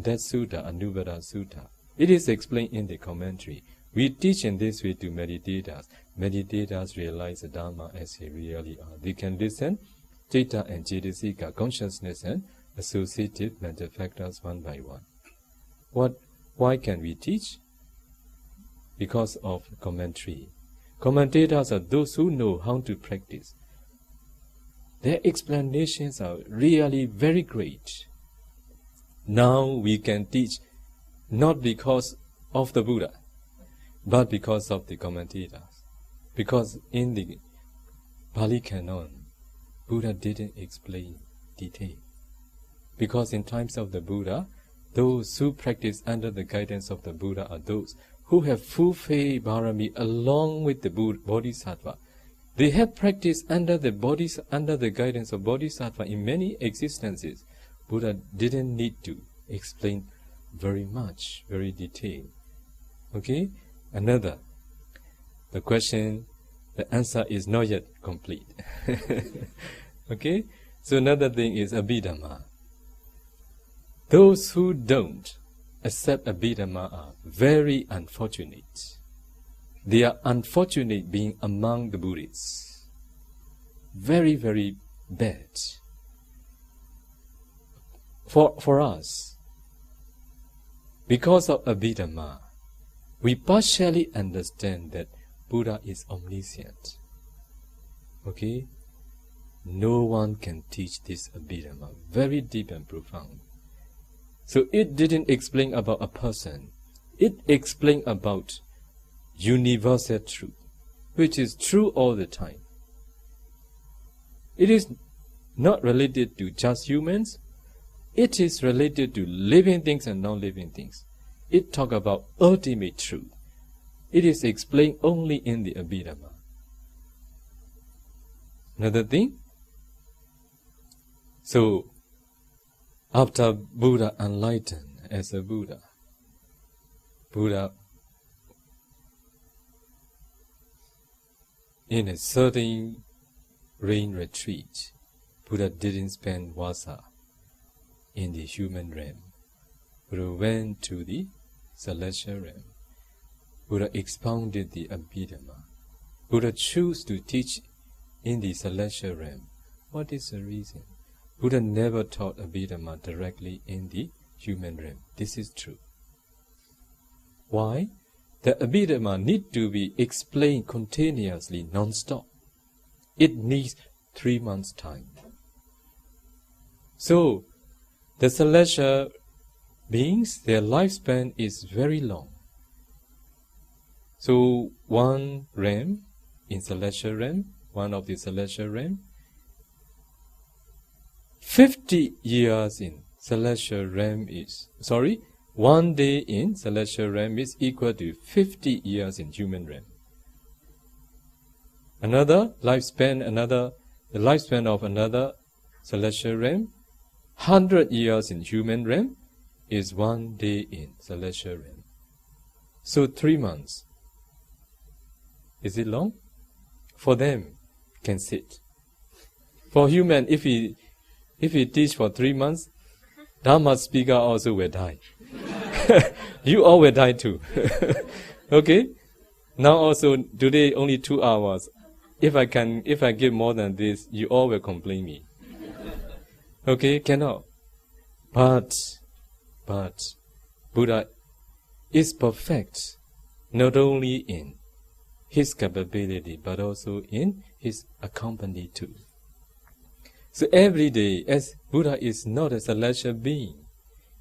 that sutta, Anuvada Sutta. It is explained in the commentary. We teach in this way to meditators. Meditators realize the Dhamma as they really are. They can discern Citta and Cetasika, consciousness and associative mental factors one by one. Why can we teach? Because of commentary. Commentators are those who know how to practice. Their explanations are really very great. Now we can teach not because of the Buddha, but because of the commentators. Because in the Pali Canon, Buddha didn't explain detail. Because in times of the Buddha, those who practice under the guidance of the Buddha are those who have full faith Bharami along with the Bodhisattva. They have practiced under the guidance of Bodhisattva in many existences. Buddha didn't need to explain very much, very detailed. Okay? The answer is not yet complete. Okay? So another thing is Abhidhamma. Those who don't accept Abhidhamma are very unfortunate. They are unfortunate being among the Buddhists. Very, very bad. For us, because of Abhidhamma, we partially understand that Buddha is omniscient. Okay? No one can teach this Abhidhamma. Very deep and profound. So it didn't explain about a person. It explained about universal truth, which is true all the time. It is not related to just humans. It is related to living things and non-living things. It talks about ultimate truth. It is explained only in the Abhidhamma. Another thing. So, after Buddha enlightened as a Buddha in a certain rain retreat, Buddha didn't spend vasa in the human realm. Buddha went to the celestial realm. Buddha expounded the Abhidhamma. Buddha chose to teach in the celestial realm. What is the reason? Buddha never taught Abhidhamma directly in the human realm. This is true. Why? the Abhidhamma need to be explained continuously, non-stop. It needs 3 months' time. So, the celestial beings, their lifespan is very long. So, one realm in celestial realm, one of the celestial realm, 50 years in celestial realm is, 1 day in celestial realm is equal to 50 years in human realm. The lifespan of another celestial realm, 100 years in human realm, is 1 day in celestial realm. So 3 months. Is it long? For them, can sit. For human, if he teach for 3 months, Dhamma speaker also will die. You all will die too. Okay? Now also, today only 2 hours. If I give more than this, you all will complain me. Okay? Cannot. But Buddha is perfect, not only in his capability, but also in his accompany too. So every day, as Buddha is not a celestial being,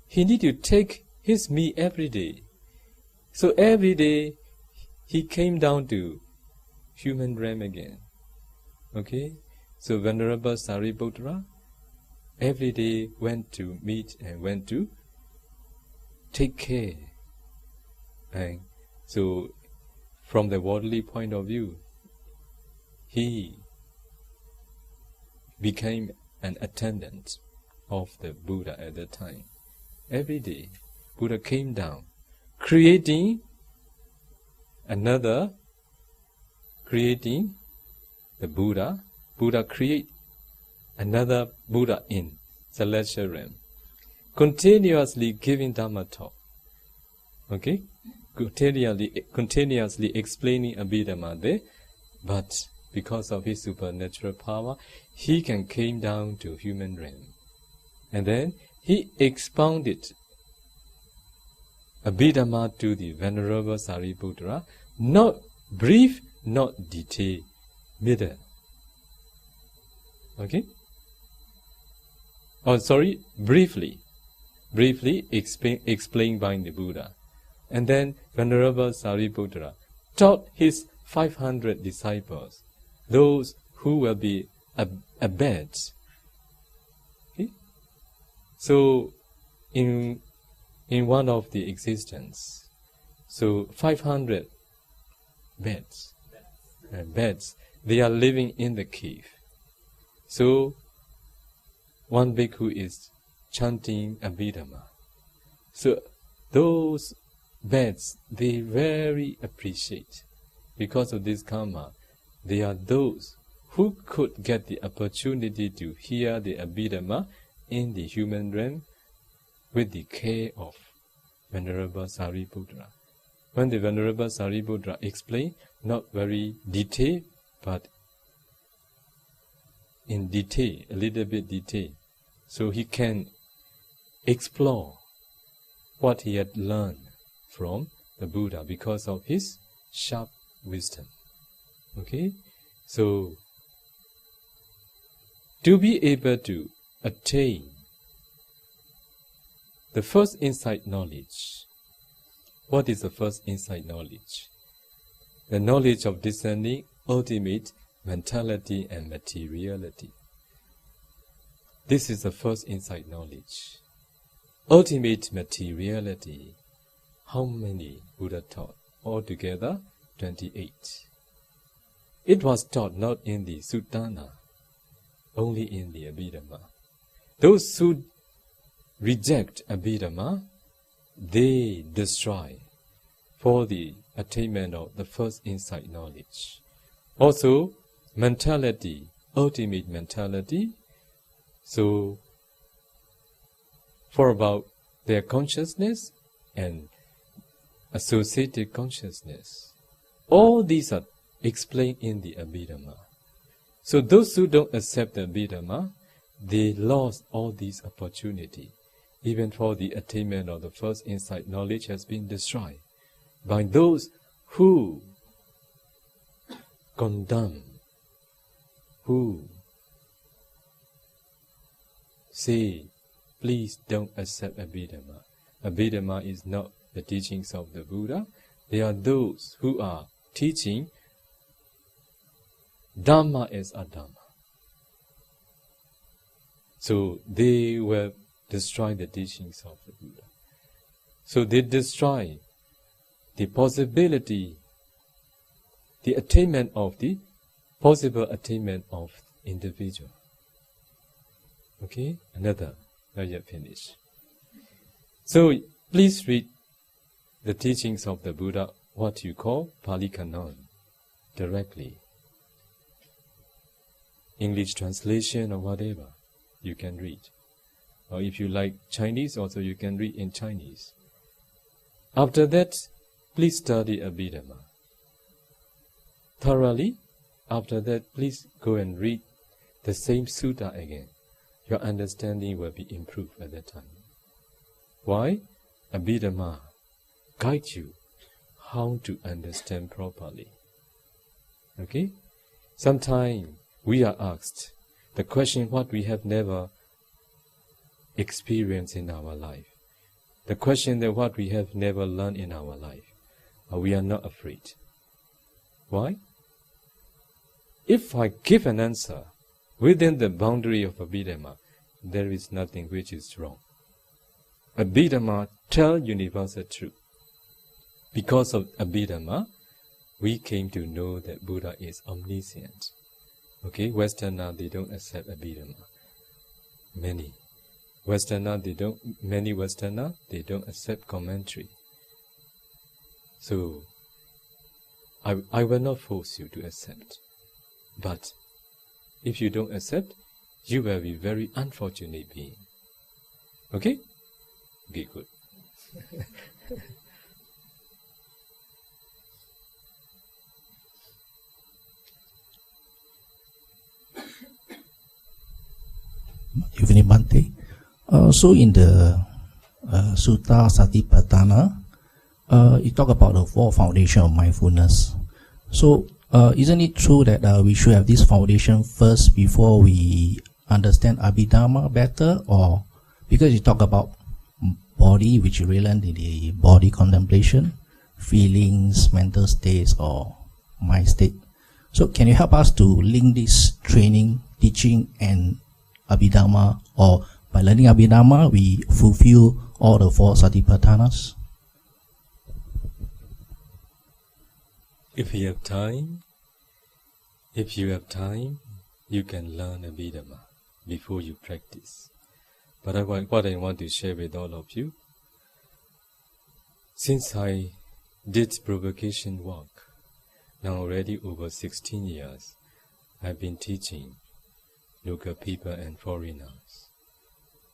he need to take his meal every day. So every day, he came down to human realm again. Okay? So Venerable Sariputra every day went to meet and went to take care. And so from the worldly point of view, he became an attendant of the Buddha at that time. Every day, Buddha came down, creating the Buddha. Buddha create another Buddha in celestial realm, continuously giving Dhamma talk. Okay? Continuously explaining Abhidhamma there, but because of his supernatural power, he came down to human realm. And then he expounded Abhidhamma to the Venerable Sariputra, not brief, not detailed, middle. Okay? Briefly explained by the Buddha. And then Venerable Sariputra taught his 500 disciples, those who will be abeds. Okay? So, in one of the existence, so 500 beds, they are living in the cave. So, one bhikkhu is chanting Abhidhamma. So, those beds, they very appreciate. Because of this karma, they are those who could get the opportunity to hear the Abhidhamma in the human realm with the care of Venerable Sariputra. When the Venerable Sariputra explained, not very detailed, but in detail, a little bit detail, so he can explore what he had learned from the Buddha because of his sharp wisdom. Okay? So, to be able to attain the first insight knowledge. What is the first insight knowledge? The knowledge of discerning ultimate mentality and materiality. This is the first insight knowledge. Ultimate materiality. How many Buddha taught? Altogether, 28. It was taught not in the Suttana, only in the Abhidhamma. Those who reject Abhidhamma, they destroy for the attainment of the first insight knowledge. Also, mentality, ultimate mentality. So, for about their consciousness and associated consciousness, all these are explained in the Abhidhamma. So those who don't accept the Abhidhamma, they lost all these opportunity. Even for the attainment of the first insight knowledge has been destroyed. by those who condemn, who say, please don't accept Abhidhamma. Abhidhamma is not the teachings of the Buddha. They are those who are teaching Dhamma as Adhamma. So they will destroy the teachings of the Buddha. So they destroy the possibility, the attainment of the possible attainment of individual. Okay, another, not yet finished. So please read the teachings of the Buddha, what you call Pali Canon, directly. English translation or whatever, you can read. Or if you like Chinese, also you can read in Chinese. After that, please study Abhidhamma thoroughly. After that, please go and read the same sutta again. Your understanding will be improved at that time. Why? Abhidhamma guides you how to understand properly. Okay? Sometimes we are asked the question what we have never experienced in our life. The question that what we have never learned in our life. We are not afraid. Why? If I give an answer within the boundary of Abhidhamma, there is nothing which is wrong. Abhidhamma tells universal truth. Because of Abhidhamma, we came to know that Buddha is omniscient. Okay, Westerners, they don't accept Abhidhamma. Many Westerners, they don't accept commentary. So, I will not force you to accept. But, if you don't accept, you will be very unfortunate being. Okay? Okay, good. Evening, Bhante. So in the Sutta Satipatthana, you talk about the four foundation of mindfulness. So isn't it true that we should have this foundation first before we understand Abhidhamma better? Or because you talk about body, which you really learn in the body contemplation, feelings, mental states, or mind state. So can you help us to link this training, teaching, and Abhidhamma, or by learning Abhidhamma, we fulfill all the four Satipatthanas? If you have time, you can learn Abhidhamma before you practice. But what I want to share with all of you, since I did provocation work, now already over 16 years, I've been teaching local people and foreigners.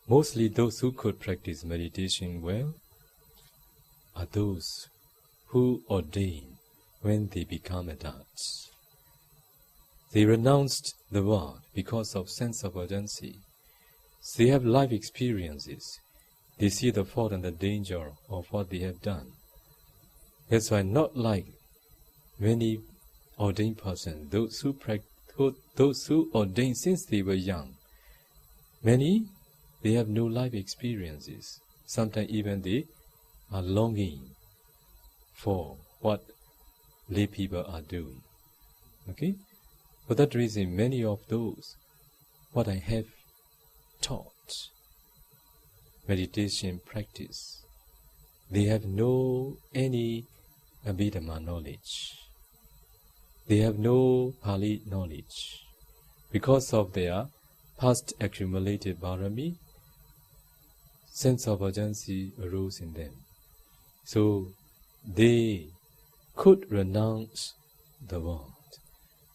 Mostly those who could practice meditation well are those who ordain when they become adults. They renounced the world because of sense of urgency. They have life experiences. They see the fault and the danger of what they have done. That's why not like many ordained persons, those who ordained since they were young. Many, they have no life experiences. Sometimes even they are longing for what lay people are doing. Okay? For that reason, many of those, what I have taught, meditation practice, they have no any Abhidhamma knowledge. They have no Pali knowledge. Because of their past accumulated bharami, sense of urgency arose in them. So they could renounce the world.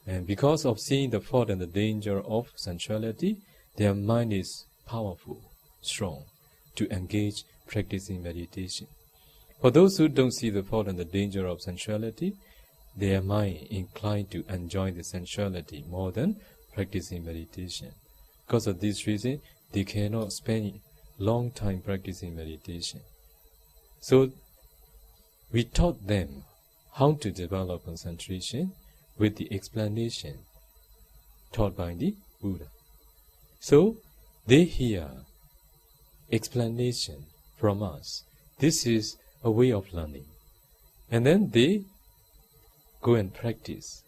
And because of seeing the fault and the danger of sensuality, their mind is powerful, strong, to engage practicing meditation. For those who don't see the fault and the danger of sensuality, their mind inclined to enjoy the sensuality more than practicing meditation. Because of this reason, they cannot spend long time practicing meditation. So, we taught them how to develop concentration with the explanation taught by the Buddha. So they hear explanation from us. This is a way of learning. And then they go and practice.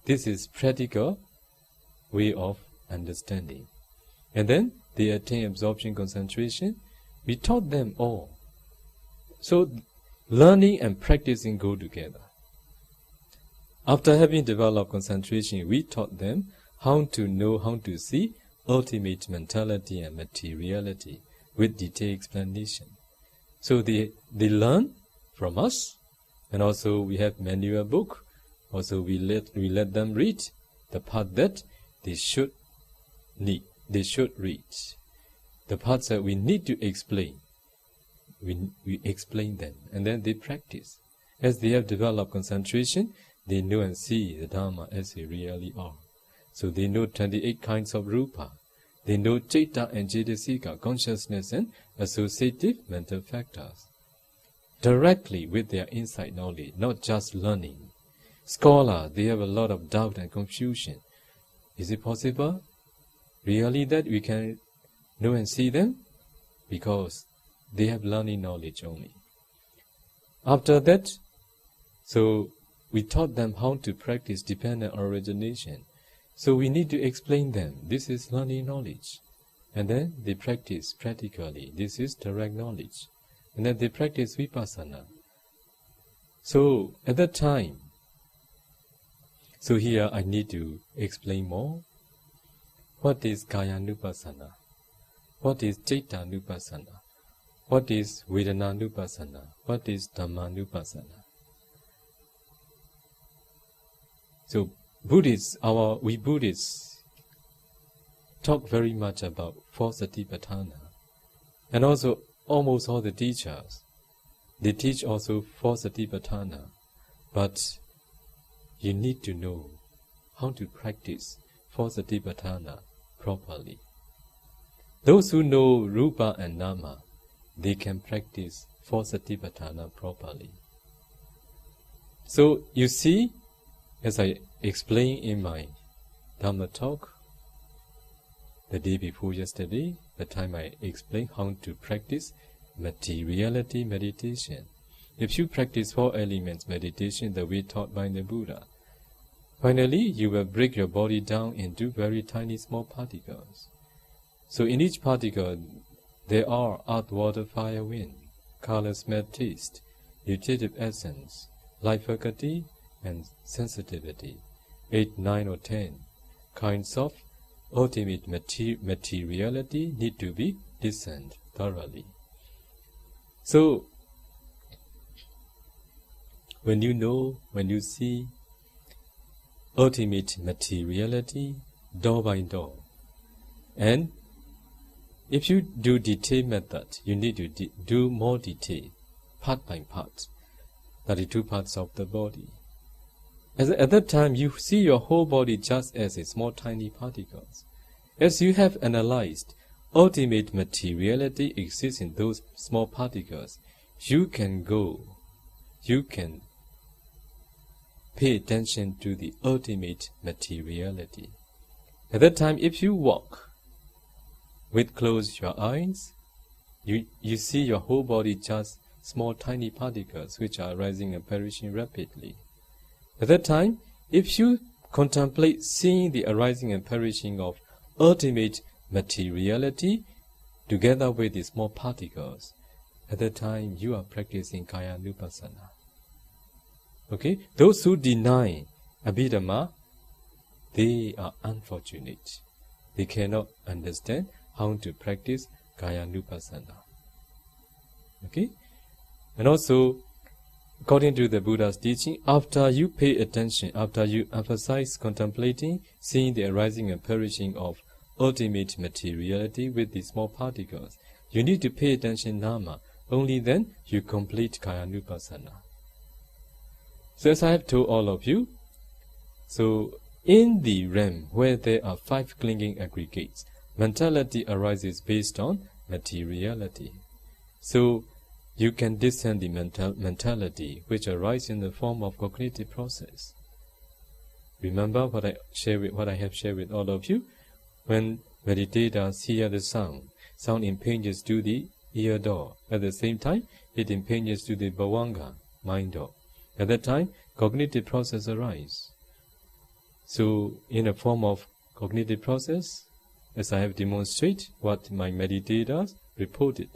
This is practical way of understanding. And then they attain absorption concentration. We taught them all. So learning and practicing go together. After having developed concentration, we taught them how to know, how to see ultimate mentality and materiality with detailed explanation. So they learn from us, and also we have manual book. Also we let them read the part that they should read. The parts that we need to explain, we explain them, and then they practice. As they have developed concentration, they know and see the Dhamma as they really are. So they know 28 kinds of rupa. They know citta and cetasika, consciousness and associative mental factors. Directly with their insight knowledge, not just learning. Scholars, they have a lot of doubt and confusion. Is it possible really that we can know and see them? Because they have learning knowledge only. After that, so we taught them how to practice dependent origination. So we need to explain them. This is learning knowledge. And then they practice practically. This is direct knowledge. And then they practice vipassana. So at that time, so here I need to explain more. What is Kayanupassana? What is Cittanupassana? What is Vedananupassana? What is Dhammanupassana? So we Buddhists talk very much about four satipatthana. And also almost all the teachers, they teach also four satipatthana. But you need to know how to practice four satipatthana properly. Those who know rupa and nama, they can practice four satipatthana properly. So you see, as I explained in my Dhamma talk the day before yesterday, the time I explained how to practice materiality meditation. If you practice four elements meditation the way taught by the Buddha, finally you will break your body down into very tiny small particles. So in each particle there are earth, water, fire, wind, color, smell, taste, nutritive essence, life faculty, and sensitivity. 8, 9 or 10 kinds of ultimate materiality need to be discerned thoroughly. So when you know, when you see ultimate materiality door by door, and if you do detail method, you need to do more detail, part by part, 32 parts of the body. At that time, you see your whole body just as a small tiny particles. As you have analyzed, ultimate materiality exists in those small particles. You can pay attention to the ultimate materiality. At that time, if you walk with close your eyes, you see your whole body just small tiny particles which are rising and perishing rapidly. At that time, if you contemplate seeing the arising and perishing of ultimate materiality together with the small particles, at that time you are practicing Kayanupassana. Okay? Those who deny Abhidhamma, they are unfortunate. They cannot understand how to practice Kayanupassana. Okay? And also, according to the Buddha's teaching, after you pay attention, after you emphasize contemplating, seeing the arising and perishing of ultimate materiality with the small particles, you need to pay attention nama. Only then you complete Kayanupassana. So as I have told all of you, so in the realm where there are 5 clinging aggregates, mentality arises based on materiality. So you can discern the mentality which arises in the form of cognitive process. Remember what I have shared with all of you? When meditators hear the sound impinges to the ear door. At the same time, it impinges to the bhavanga, mind door. At that time, cognitive process arises. So, in a form of cognitive process, as I have demonstrated, what my meditators reported.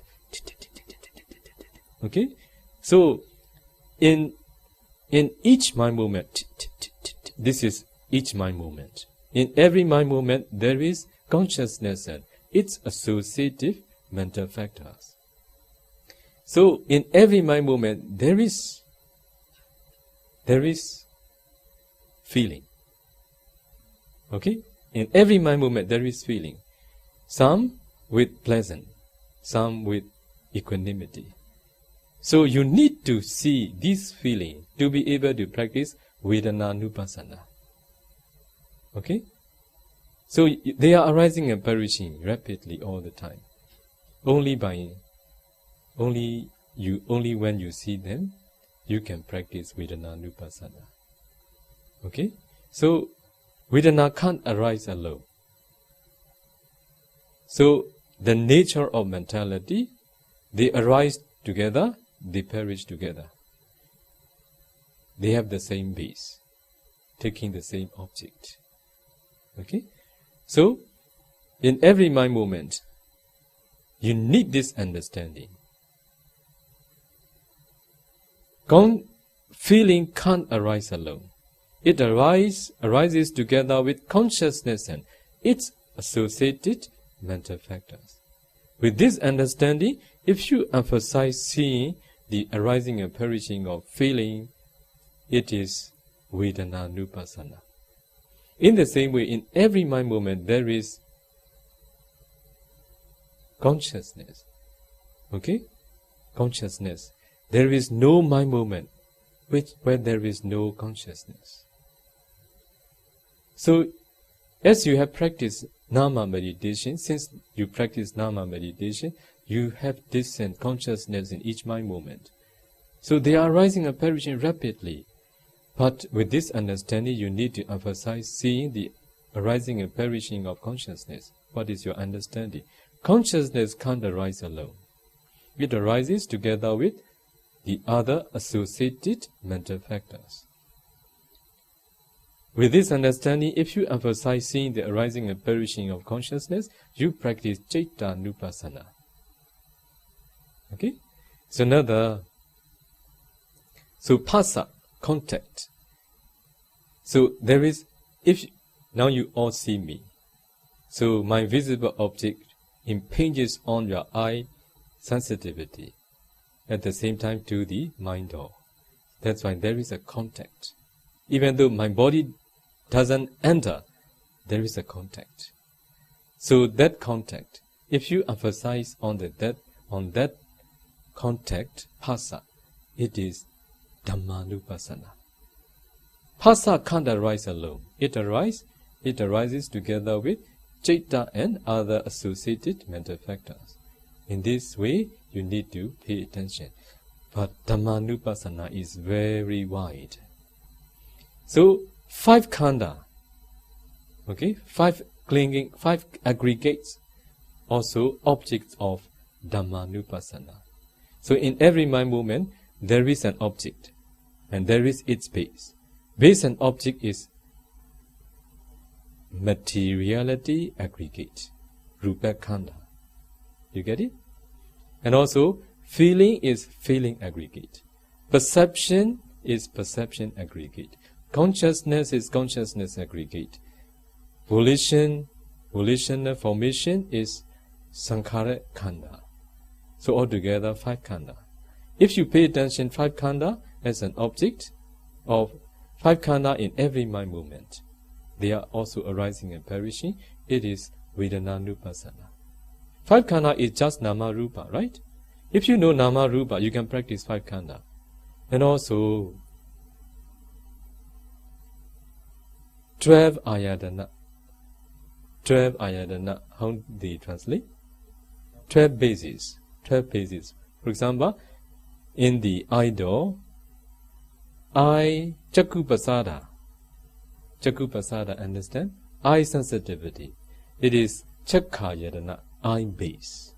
Okay? So, in each mind movement, this is each mind movement. In every mind movement, there is consciousness and its associative mental factors. So, in every mind movement, there is feeling. Okay? In every mind movement, there is feeling. Some with pleasant, some with equanimity. So you need to see this feeling to be able to practice Vedana-nupassana. Okay? So they are arising and perishing rapidly all the time. Only when you see them, you can practice Vedana-nupassana. Okay? So Vedana can't arise alone. So the nature of mentality, they arise together, they perish together. They have the same base, taking the same object. Okay? So, in every mind movement, you need this understanding. Feeling can't arise alone. It arises together with consciousness and its associated mental factors. With this understanding, if you emphasize seeing the arising and perishing of feeling, it is Vedana-nupassana. In the same way, in every mind movement, there is consciousness. Okay? Consciousness. There is no mind movement where there is no consciousness. So, as you have practiced Nama meditation, since you practice Nama meditation, you have discerned consciousness in each mind movement. So they are rising and perishing rapidly. But with this understanding, you need to emphasize seeing the arising and perishing of consciousness. What is your understanding? Consciousness can't arise alone. It arises together with the other associated mental factors. With this understanding, if you emphasize seeing the arising and perishing of consciousness, you practice Citta-nupassana. Okay? So phassa, contact. So there is, now you all see me. So my visible object impinges on your eye sensitivity. At the same time to the mind door. That's why there is a contact. Even though my body doesn't enter, there is a contact. So that contact, if you emphasize on that contact, phassa, it is Dhamma-nupassana. Phassa can't arise alone. It arises together with citta and other associated mental factors. In this way, you need to pay attention. But Dhamma-nupassana is very wide. So, 5 khanda, okay, 5 aggregates, also objects of Dhamma-nupassana. So, in every mind movement, there is an object, and there is its base. Base and object is materiality aggregate, rupa khanda. You get it? And also, feeling is feeling aggregate. Perception is perception aggregate. Consciousness is consciousness aggregate. Volitional formation is sankhara khanda. So altogether 5 khanda. If you pay attention, 5 khanda as an object of 5 khanda in every mind movement, they are also arising and perishing. It is Vedana-nupassana. 5 khanda is just nama rupa, right? If you know nama rupa, you can practice 5 khanda. And also 12 ayadana. 12 ayadana, how they translate? 12 bases. 12 bases. For example, in the idol, eye chakupasada. Chakupasada, understand? Eye sensitivity. It is chakka yadana, eye base.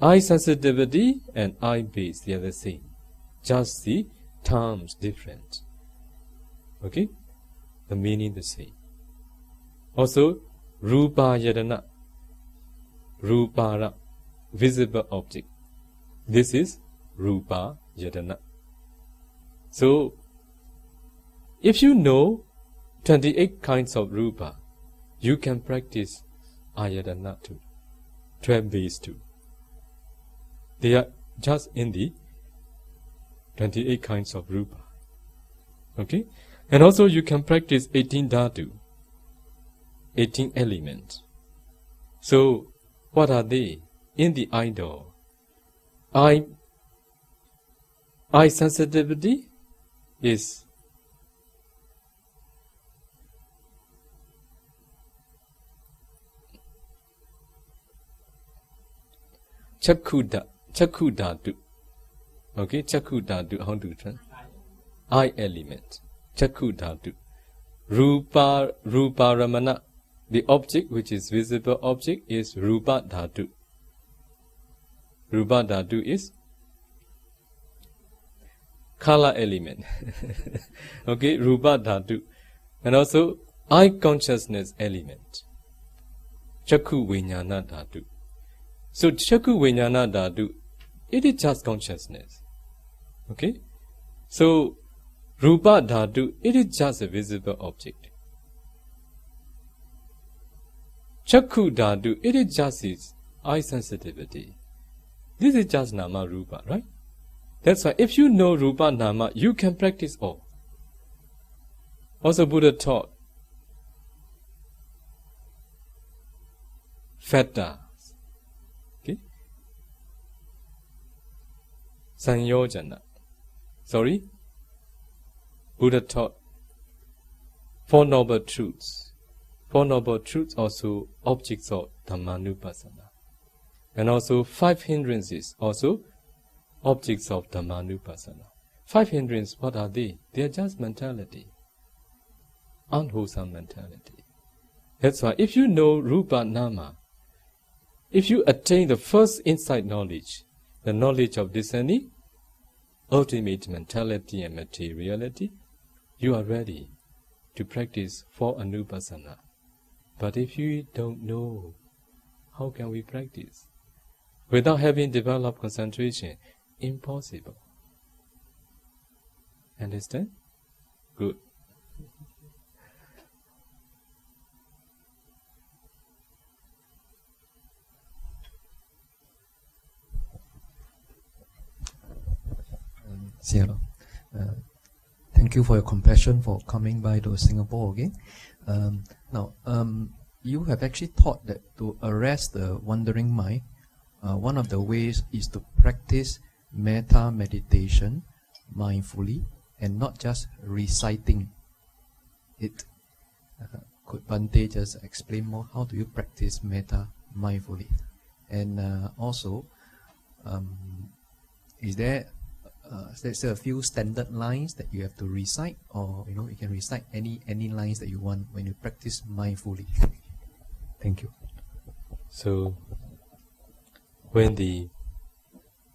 Eye sensitivity and eye base, they are the same. Just the terms different. Okay? The meaning the same. Also, rupa yadana. Rupara, visible object. This is rupa yadana. So, if you know 28 kinds of rupa, you can practice ayadana too, 12 base too. They are just in the 28 kinds of rupa. Okay? And also you can practice 18 dhatu, 18 elements. So, what are they? In the idol, eye sensitivity is chakku dhatu. Okay, chakku dhatu, how to translate? Eye element. Chakku dhatu. Rupa ramana. The object which is visible object is rupa dhatu. Rupa dhatu is color element. Okay, rupa dhatu. And also eye consciousness element. Chakku viññāna dhatu. So chakku viññāna dhatu, it is just consciousness. Okay? So rupa dhatu, it is just a visible object. Chakku dhatu, it is just its eye sensitivity. This is just nama rupa, right? That's why if you know rupa nama, you can practice all. Also Buddha taught factors. Okay? Sanyojana. Sorry? Buddha taught Four Noble Truths. Four Noble Truths also objects of Dhammanupassana. And also 5 hindrances, also objects of Dhammanupassana. 5 hindrances, what are they? They are just mentality. Unwholesome mentality. That's why if you know Rupa Nama, if you attain the first insight knowledge, the knowledge of discerning, ultimate mentality and materiality, you are ready to practice 4 Anupassana. But if you don't know, how can we practice? Without having developed concentration, impossible. Understand? Good. Cielo. Thank you for your compassion for coming by to Singapore again. Now, you have actually taught that to arrest the wandering mind, one of the ways is to practice metta meditation mindfully and not just reciting it. Could Bhante just explain more how do you practice metta mindfully? And also, is there a few standard lines that you have to recite, or you can recite any lines that you want when you practice mindfully? Thank you. So, when the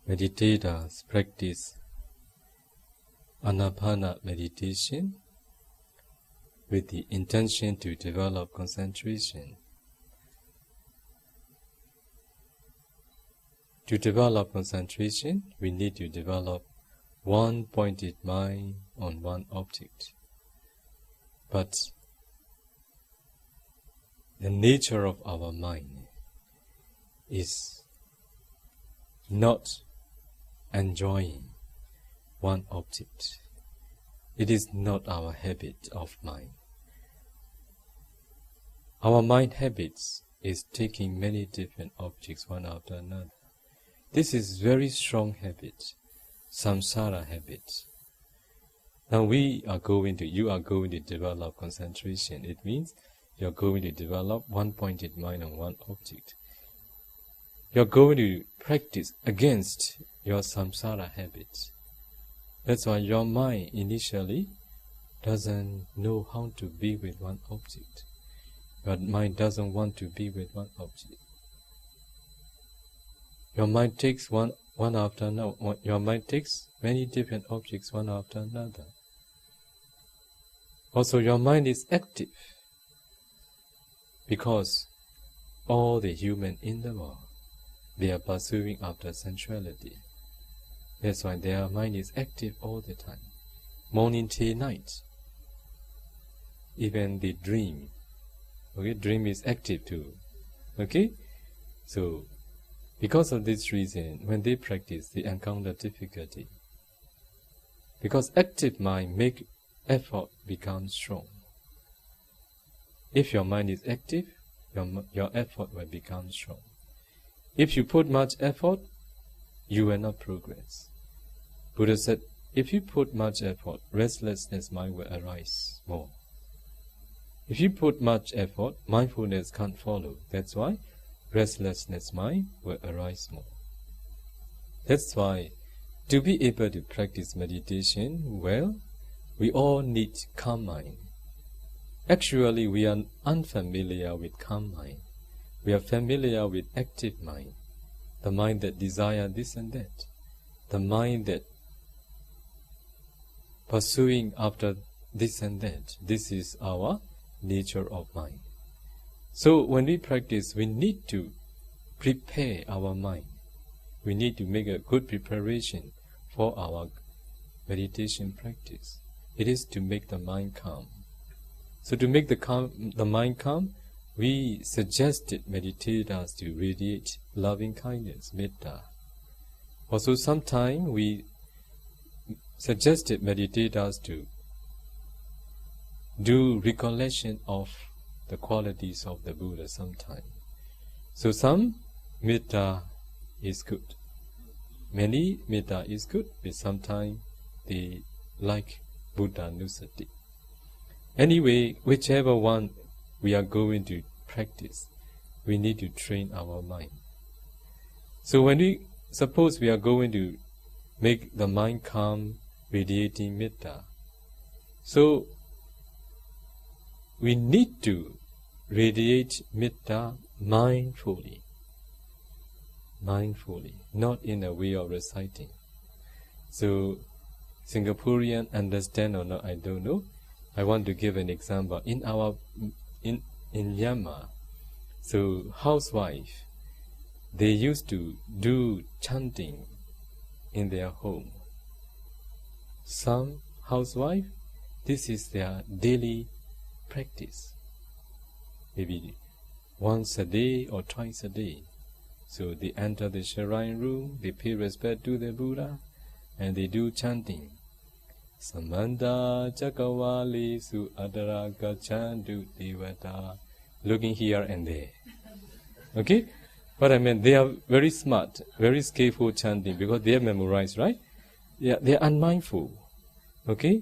meditators practice Anapana meditation with the intention to develop concentration, we need to develop one-pointed mind on one object. But the nature of our mind is not enjoying one object. It is not our habit of mind. Our mind habits is taking many different objects one after another. This is very strong habit, samsara habit. Now you are going to develop concentration. It means you are going to develop one-pointed mind on one object. You are going to practice against your samsara habits. That's why your mind initially doesn't know how to be with one object. Your mind doesn't want to be with one object. Your mind takes one after another. Your mind takes many different objects one after another. Also, your mind is active because all the human in the world, they are pursuing after sensuality. That's why their mind is active all the time. Morning till night. Even the dream. Okay, dream is active too. Okay? So, because of this reason, when they practice, they encounter difficulty. Because active mind make effort become strong. If your mind is active, your effort will become strong. If you put much effort, you will not progress. Buddha said, if you put much effort, restlessness mind will arise more. If you put much effort, mindfulness can't follow. That's why restlessness mind will arise more. That's why to be able to practice meditation well, we all need calm mind. Actually, we are unfamiliar with calm mind. We are familiar with active mind, the mind that desires this and that, the mind that pursuing after this and that. This is our nature of mind. So when we practice, we need to prepare our mind. We need to make a good preparation for our meditation practice. It is to make the mind calm. So to make the mind calm, we suggested meditators to radiate loving kindness, metta. Also sometimes we suggested meditators to do recollection of the qualities of the Buddha sometime. So some metta is good. Many metta is good, but sometimes they like Buddha Nusati. Anyway, whichever one we are going to practice, we need to train our mind. So when suppose we are going to make the mind calm, radiating metta, so we need to radiate metta mindfully, not in a way of reciting. So Singaporean understand or not, I don't know. I want to give an example. In Myanmar, so housewife, they used to do chanting in their home. Some housewife, this is their daily practice. Maybe once a day or twice a day. So they enter the shrine room, they pay respect to the Buddha, and they do chanting. Samanta Chakawali Su Adara Gachandu Devata, looking here and there. Okay? But I mean, they are very smart, very skillful chanting because they have memorized, right? Yeah, they are unmindful. Okay?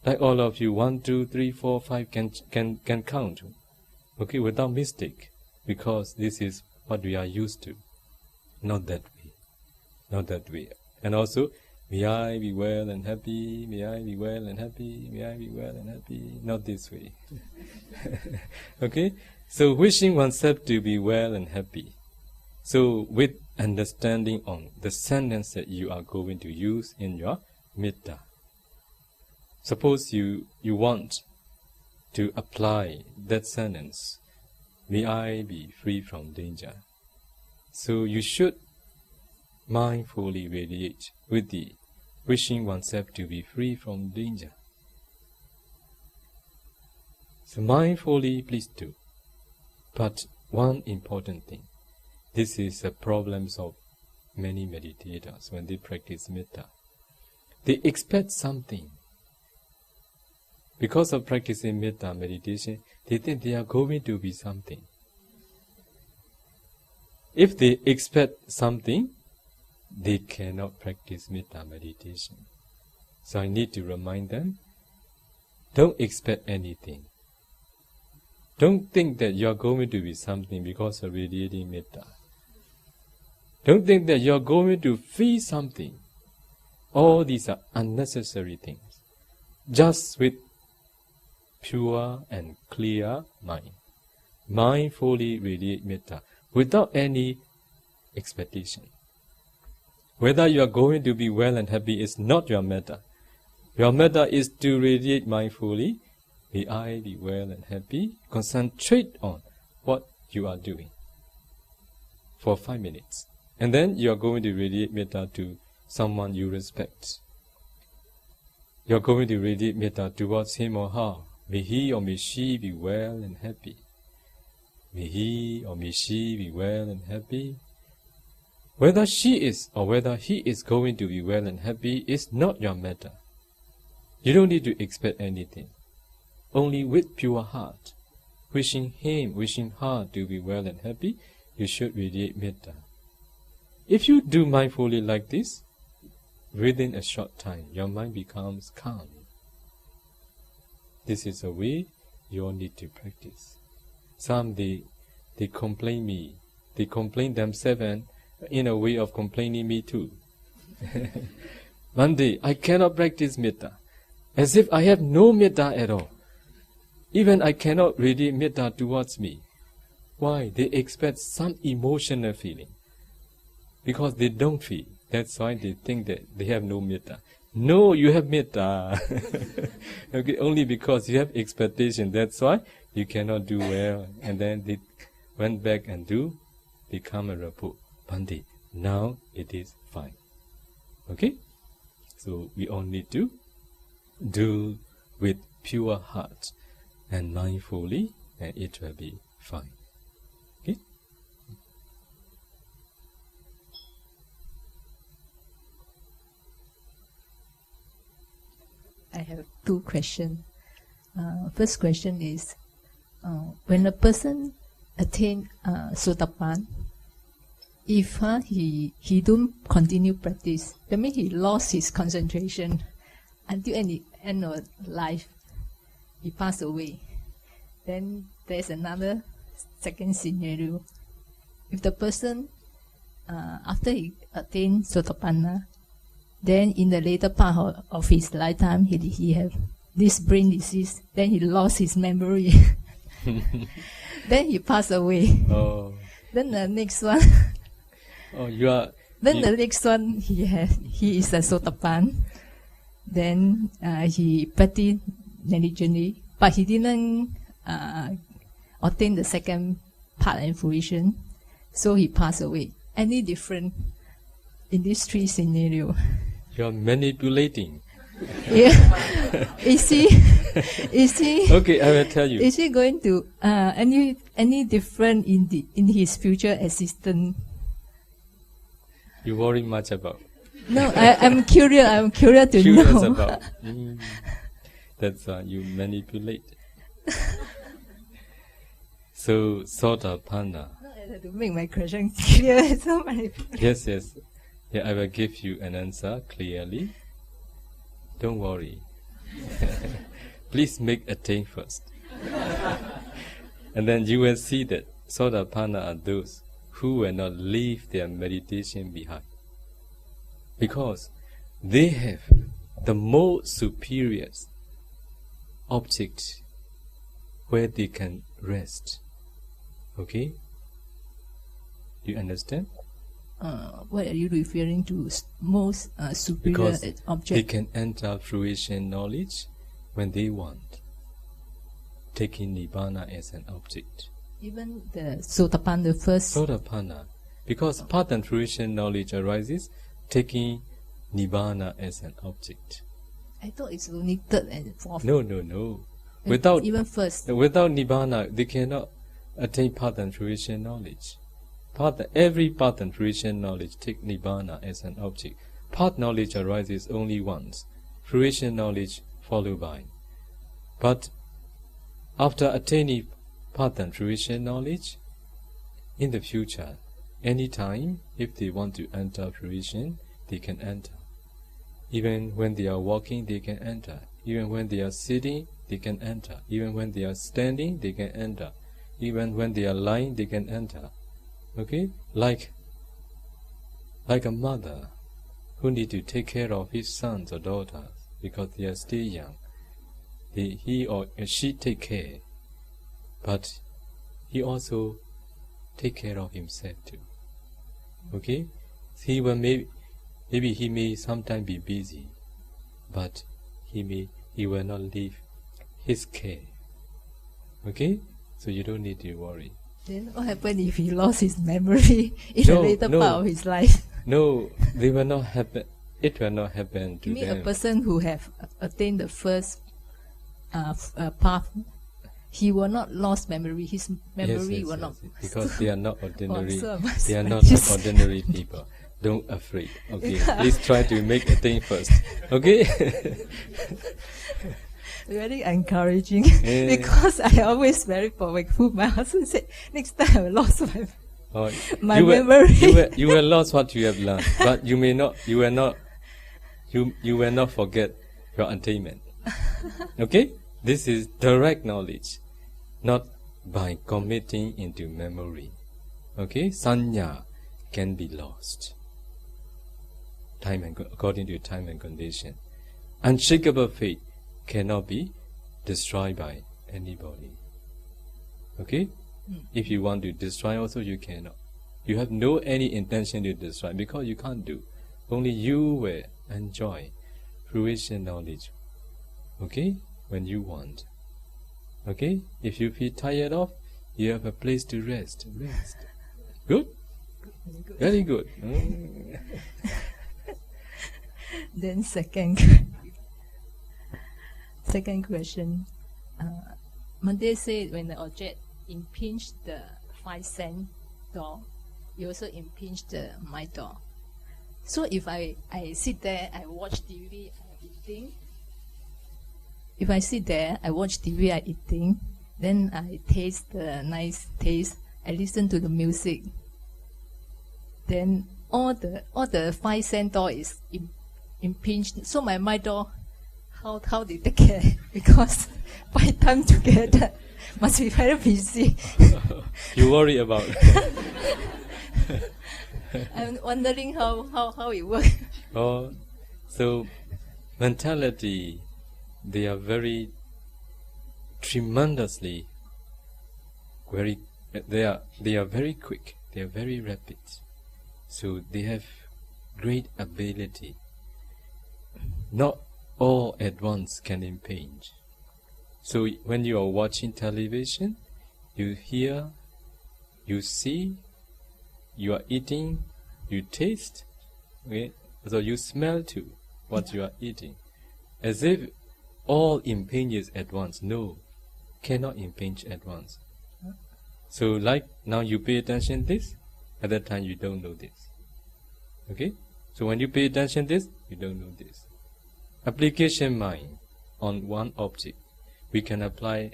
Like all of you, 1, 2, 3, 4, 5 can count. Okay, without mistake. Because this is what we are used to. Not that way. Not that way. And also, may I be well and happy, may I be well and happy, may I be well and happy. Not this way. Okay? So wishing oneself to be well and happy. So with understanding on the sentence that you are going to use in your metta. Suppose you want to apply that sentence, may I be free from danger. So you should mindfully radiate with the wishing oneself to be free from danger. So mindfully, please do. But one important thing, this is the problems of many meditators when they practice metta. They expect something. Because of practicing metta meditation, they think they are going to be something. If they expect something, they cannot practice metta meditation. So I need to remind them, don't expect anything. Don't think that you are going to be something because of radiating metta. Don't think that you're going to feel something. All these are unnecessary things. Just with pure and clear mind. Mindfully radiate metta without any expectation. Whether you are going to be well and happy is not your metta. Your metta is to radiate mindfully. May I be well and happy. Concentrate on what you are doing for 5 minutes. And then you are going to radiate metta to someone you respect. You are going to radiate metta towards him or her. May he or may she be well and happy. May he or may she be well and happy. Whether she is or whether he is going to be well and happy is not your matter. You don't need to expect anything. Only with pure heart, wishing him, wishing her to be well and happy, you should radiate metta. If you do mindfully like this, within a short time, your mind becomes calm. This is a way you all need to practice. Some they complain me. They complain themselves and in a way of complaining me too. One day, I cannot practice metta. As if I have no metta at all. Even I cannot radiate metta towards me. Why? They expect some emotional feeling. Because they don't feel. That's why they think that they have no metta. No, you have metta. Okay, only because you have expectation. That's why you cannot do well. And then they went back and become a report. Bhante, now it is fine. Okay? So we all need to do with pure heart and mindfully, and it will be fine. Okay? I have 2 questions. First question is, when a person attain Sotapan, if he don't continue practice, that means he lost his concentration until the end of life, he passed away. Then there's another second scenario. If the person, after he attained Sotapanna, then in the later part of his lifetime, he have this brain disease, then he lost his memory. Then he passed away. Oh. Then the next one, the next one, he is a Sotapan. Then he practiced negligently, but he didn't attain the second part and fruition, so he passed away. Any different in these 3 scenarios? You're manipulating. Yeah. Is he? Okay, I will tell you. Is he going to any different in his future existence? You worry much about. No, I'm curious. I'm curious to know. About. That's why you manipulate. So Sotapanna. No, I have to make my question clear. So Yes. Yeah, I will give you an answer clearly. Don't worry. Please make attain first. And then you will see that Sotapanna are those who will not leave their meditation behind. Because they have the more superior object where they can rest. Okay? You understand? What are you referring to? Most superior Because object? they can enter fruition knowledge when they want, taking Nibbana as an object. Even the Sotapanna first? Sotapanna. Because path and fruition knowledge arises, taking Nibbana as an object. I thought it's only 3rd and 4th. No. Without Nibbana, they cannot attain path and fruition knowledge. Every path and fruition knowledge take Nibbana as an object. Path knowledge arises only once. Fruition knowledge followed by. But after attaining path and fruition knowledge, in the future, any time, if they want to enter fruition, they can enter. Even when they are walking, they can enter. Even when they are sitting, they can enter. Even when they are standing, they can enter. Even when they are lying, they can enter. Okay? Like like a mother who need to take care of his sons or daughters because they are still young. He or she take care, but he also take care of himself too. Okay? He will maybe he may sometimes be busy, but he will not leave his care. Okay? So you don't need to worry. Then what happens if he lost his memory in the later part of his life? No, they will not happen. It will not happen to You mean them. a person who have attained the first path, he will not lost memory. His memory will not. Because they are not ordinary. so They are not like ordinary people. Don't afraid. Okay, please try to make a thing first. Okay. Very encouraging because I always very forgetful. My husband said, next time I lost my memory. You will lost what you have learned, but you may not. You will not. You will not forget your attainment. Okay, this is direct knowledge, not by committing into memory. Okay, sanya can be lost. According to time and condition, unshakable faith cannot be destroyed by anybody. Okay? If you want to destroy also, you cannot. You have no any intention to destroy because you can't do. Only you will enjoy fruition knowledge. Okay? When you want. Okay? If you feel tired of, you have a place to rest. Rest. Good? Very good. Then second question. Monday said when the object impinge the 5 cent door, you also impinge my door. So if I sit there, I watch TV, I'm eating. If I sit there, I watch TV, I'm eating. Then I taste the nice taste. I listen to the music. Then all the 5 cent door is impinged. So my door, how they take care? Because by time together must be very busy. You worry about. I'm wondering how it works. Oh, so mentality, they are very tremendously they are very quick, they are very rapid. So they have great ability. Not all at once can impinge. So when you are watching television, you hear, you see, you are eating, you taste, okay? So you smell too what you are eating. As if all impinges at once. No, cannot impinge at once. So like now you pay attention this, at that time you don't know this. Okay? So when you pay attention this, you don't know this. Application mind on one object. We can apply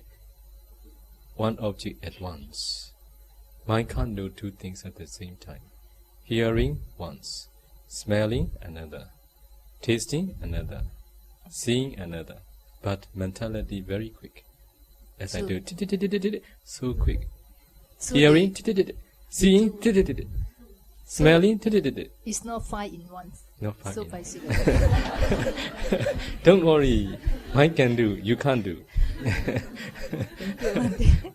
one object at once. Mind can't know two things at the same time. Hearing once, smelling another, tasting another, seeing another. But mentality very quick. As I do, so quick. Hearing, seeing, smelling. It's not 5 in one. No 5 so in by Don't worry. Mind can do, you can't do. Thank you.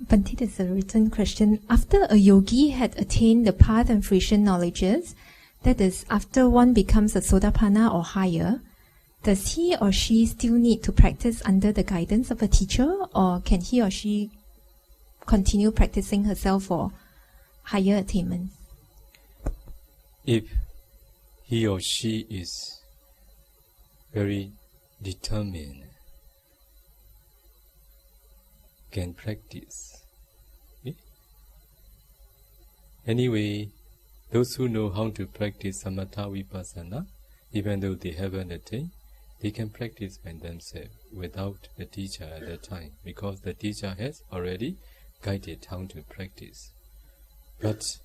Bhante, there's a written question. After a yogi had attained the path and fruition knowledges, that is, after one becomes a Sotapanna or higher, does he or she still need to practice under the guidance of a teacher, or can he or she continue practicing herself for higher attainment? If he or she is very determined, can practice. Okay? Anyway, those who know how to practice samatha vipassana, even though they haven't attained, they can practice by themselves without the teacher at that time, because the teacher has already guided how to practice. But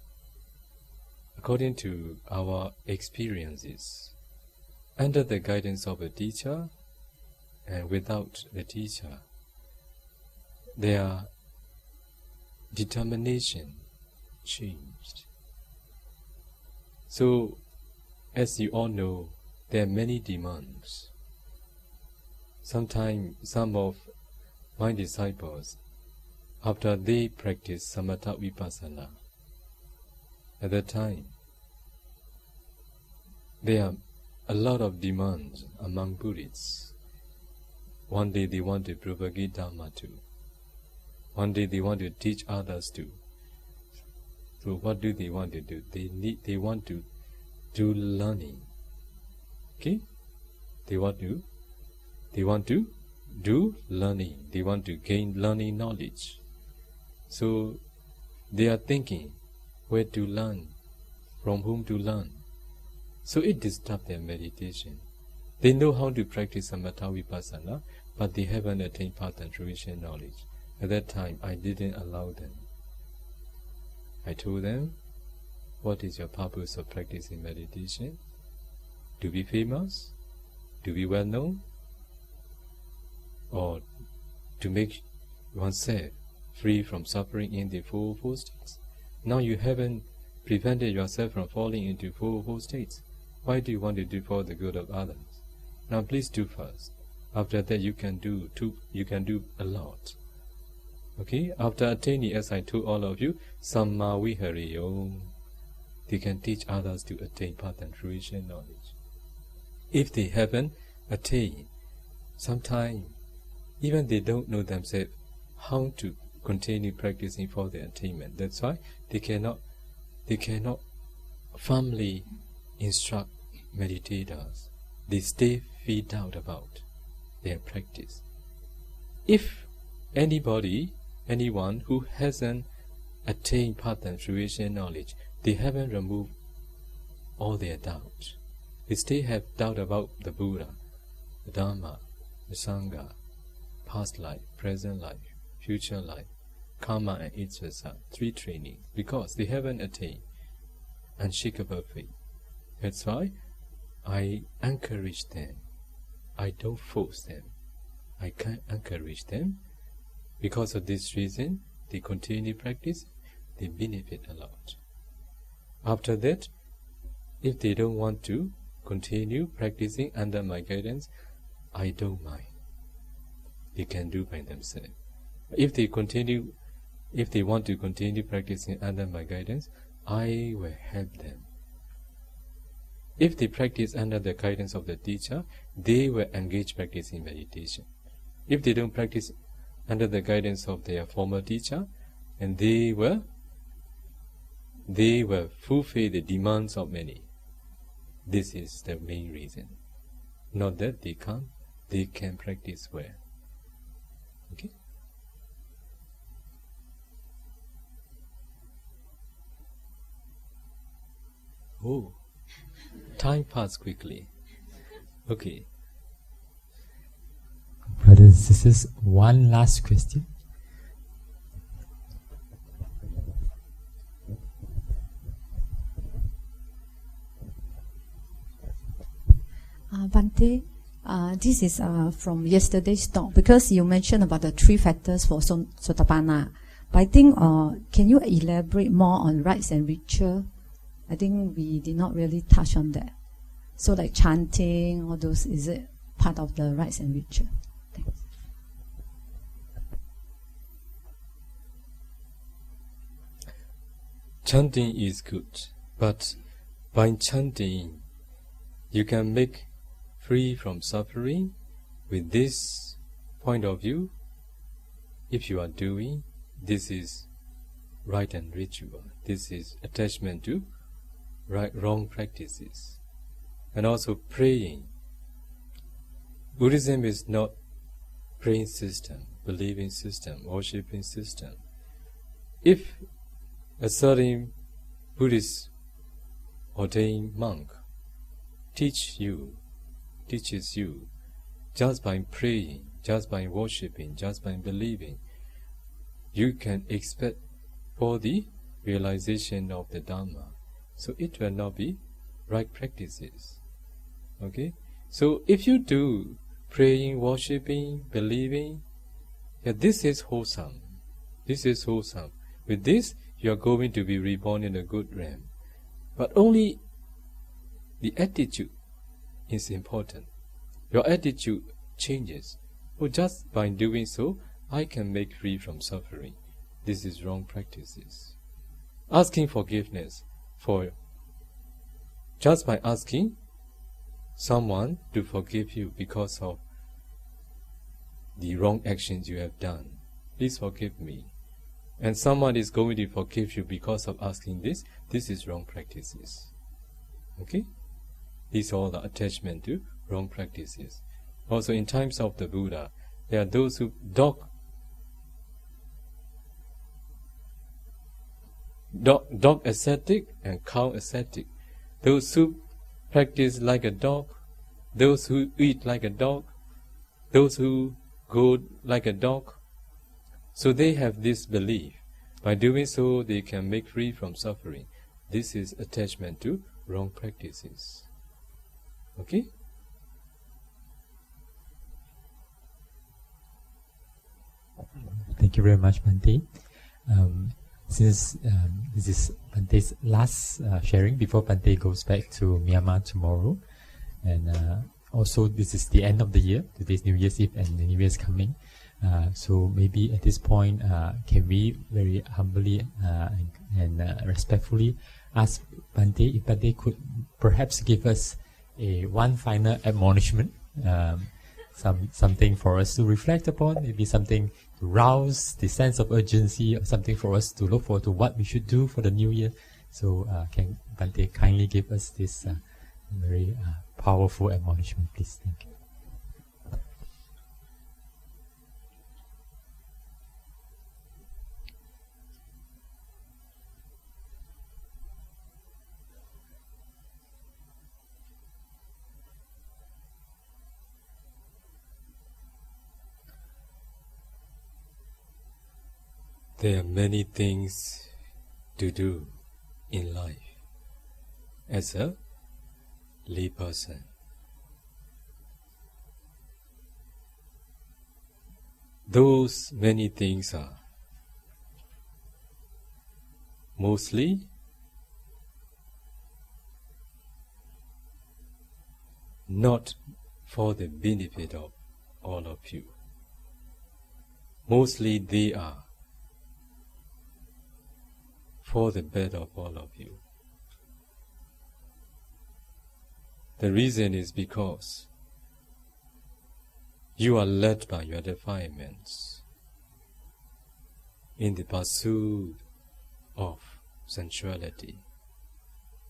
according to our experiences, under the guidance of a teacher and without the teacher, their determination changed. So, as you all know, there are many demands. Sometimes some of my disciples, after they practice samatha vipassana, at that time, there are a lot of demands among Buddhists. One day they want to propagate Dhamma too. One day they want to teach others too. So what do they want to do? They want to do learning. Okay? They want to do learning. They want to gain learning knowledge. So they are thinking where to learn, from whom to learn. So it disturbs their meditation. They know how to practice samatha vipassana, but they haven't attained path and fruition knowledge. At that time, I didn't allow them. I told them, what is your purpose of practicing meditation? To be famous? To be well known? Or to make oneself free from suffering in the four states? Now you haven't prevented yourself from falling into four states. Why do you want to do for the good of others? Now please do first. After that you can do a lot. Okay? After attaining, as I told all of you, samma vihariyo, they can teach others to attain path and fruition knowledge. If they haven't attained, sometimes even they don't know themselves how to continue practicing for their attainment. That's why they cannot firmly instruct meditators. They stay feed out about their practice. If anyone who hasn't attained path and fruition knowledge, they haven't removed all their doubts. They still have doubt about the Buddha, the Dhamma, the Sangha, past life, present life, future life, karma and its result, 3 trainings, because they haven't attained unshakable faith. That's why I encourage them. I don't force them. I can encourage them. Because of this reason, they continue practice, they benefit a lot. After that, if they don't want to continue practicing under my guidance, I don't mind. They can do by themselves. If they want to continue practicing under my guidance, I will help them. If they practice under the guidance of the teacher, they will engage practicing meditation. If they don't practice under the guidance of their former teacher, and they will fulfill the demands of many. This is the main reason. Not that they can practice well. Okay? Oh, time passed quickly. Okay. Brothers and sisters, one last question. Bhante, this is from yesterday's talk, because you mentioned about the 3 factors for Sotapanna. But I think, can you elaborate more on rites and ritual? I think we did not really touch on that. So like chanting, all those, is it part of the rites and ritual? Thanks. Chanting is good, but by chanting, you can make free from suffering. With this point of view, if you are doing, this is rite and ritual. This is attachment to wrong practices. And also praying. Buddhism is not praying system, believing system, worshipping system. If a certain Buddhist ordained monk teaches you just by praying, just by worshipping, just by believing, you can expect for the realization of the Dhamma. So it will not be right practices. Okay? So if you do praying, worshipping, believing, Yeah, this is wholesome. This is wholesome. With this, you are going to be reborn in a good realm. But only the attitude is important. Your attitude changes. Oh, just by doing so, I can make free from suffering. This is wrong practices. Asking forgiveness for just by asking someone to forgive you because of the wrong actions you have done. Please forgive me. And someone is going to forgive you because of asking this. This is wrong practices. Okay? These all are attachment to wrong practices. Also in times of the Buddha, there are those who dog ascetic and cow ascetic. Those who practice like a dog, those who eat like a dog, those who go like a dog. So they have this belief. By doing so, they can make free from suffering. This is attachment to wrong practices. Okay? Thank you very much, Bhante. Since this is Bhante's last sharing before Bhante goes back to Myanmar tomorrow, and also this is the end of the year. Today's New Year's Eve and the New Year's coming. So maybe at this point, can we very humbly and respectfully ask Bhante if Bhante could perhaps give us one final admonishment, something for us to reflect upon, maybe something to rouse the sense of urgency, or something for us to look forward to what we should do for the new year. So can Bhante kindly give us this very powerful admonishment, please? Thank you. There are many things to do in life as a lay person. Those many things are mostly not for the benefit of all of you. Mostly they are for the bed of all of you. The reason is because you are led by your defilements in the pursuit of sensuality.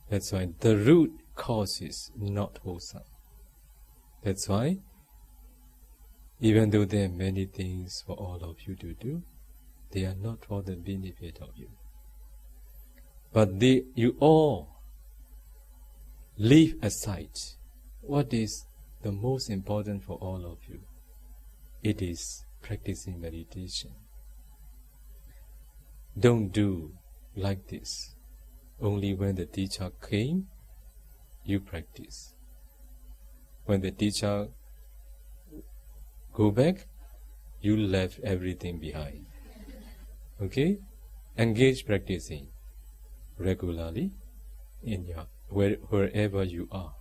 That's why the root cause is not wholesome. That's why, even though there are many things for all of you to do, they are not for the benefit of you. But you all leave aside what is the most important for all of you. It is practicing meditation. Don't do like this. Only when the teacher came, you practice. When the teacher go back, you left everything behind. Okay? Engage practicing regularly in your wherever you are.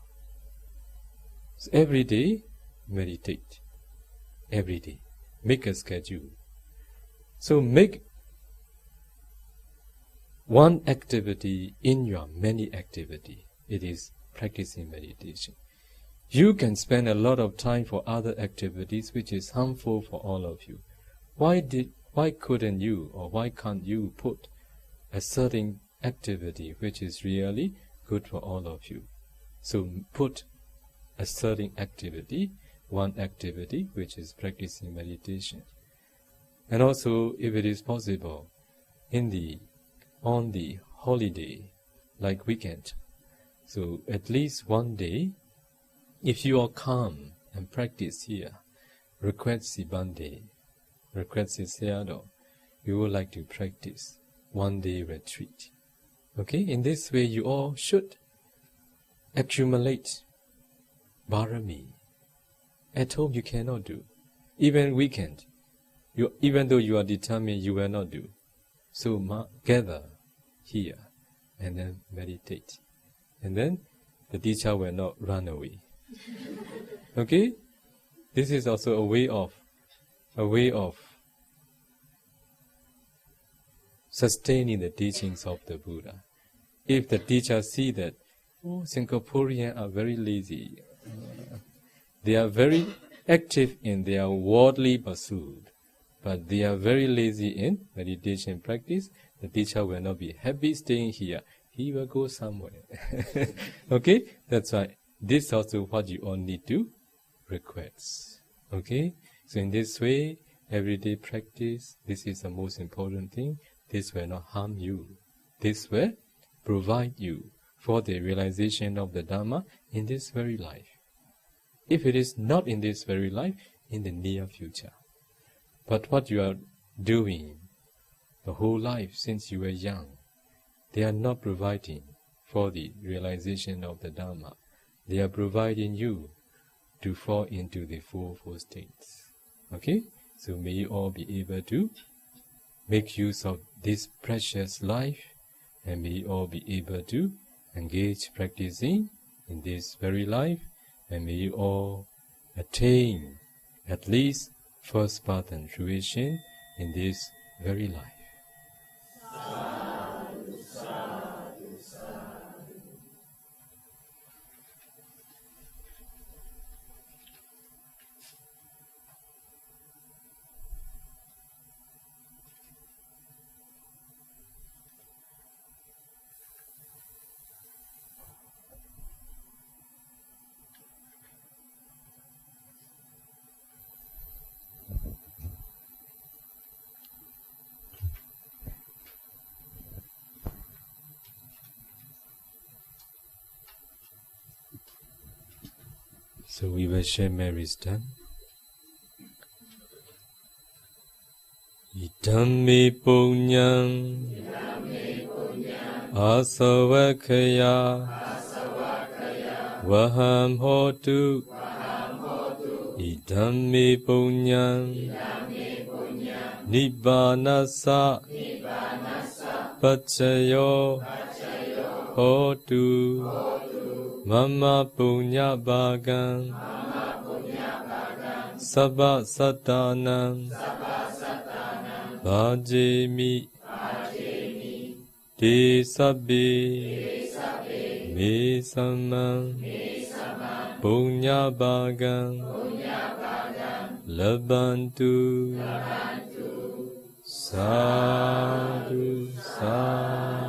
So every day meditate. Every day. Make a schedule. So make one activity in your many activity. It is practicing meditation. You can spend a lot of time for other activities which is harmful for all of you. Why couldn't you, or why can't you put a certain activity which is really good for all of you? So put a certain activity, one activity which is practicing meditation. And also, if it is possible, on the holiday, like weekend, so at least one day, if you are calm and practice here, request Sibande, request Seado, you would like to practice one day retreat. Okay, in this way you all should accumulate Bharami. At home you cannot do. Even weekend, Even though you are determined, you will not do. So gather here and then meditate. And then the teacher will not run away. Okay? This is also a way of sustaining the teachings of the Buddha. If the teacher see that, Singaporeans are very lazy, they are very active in their worldly pursuit, but they are very lazy in meditation practice, the teacher will not be happy staying here. He will go somewhere. Okay? That's why this is also what you all need to request. Okay? So in this way, everyday practice, this is the most important thing. This will not harm you. This will provide you for the realization of the Dhamma in this very life. If it is not in this very life, in the near future. But what you are doing the whole life since you were young, they are not providing for the realization of the Dhamma. They are providing you to fall into the four states. Okay? So may you all be able to make use of this precious life, and may you all be able to engage practicing in this very life, and may you all attain at least first path and fruition in this very life. So we will share Mary's done. Idammi punyam asavakaya vaham hotu. Idammi punyam nibbanasa pacayo hotu. Mama punya bhagan sabba satanam bhajemi te sabbe me samam punya bhagan labantu sadhu sadhu.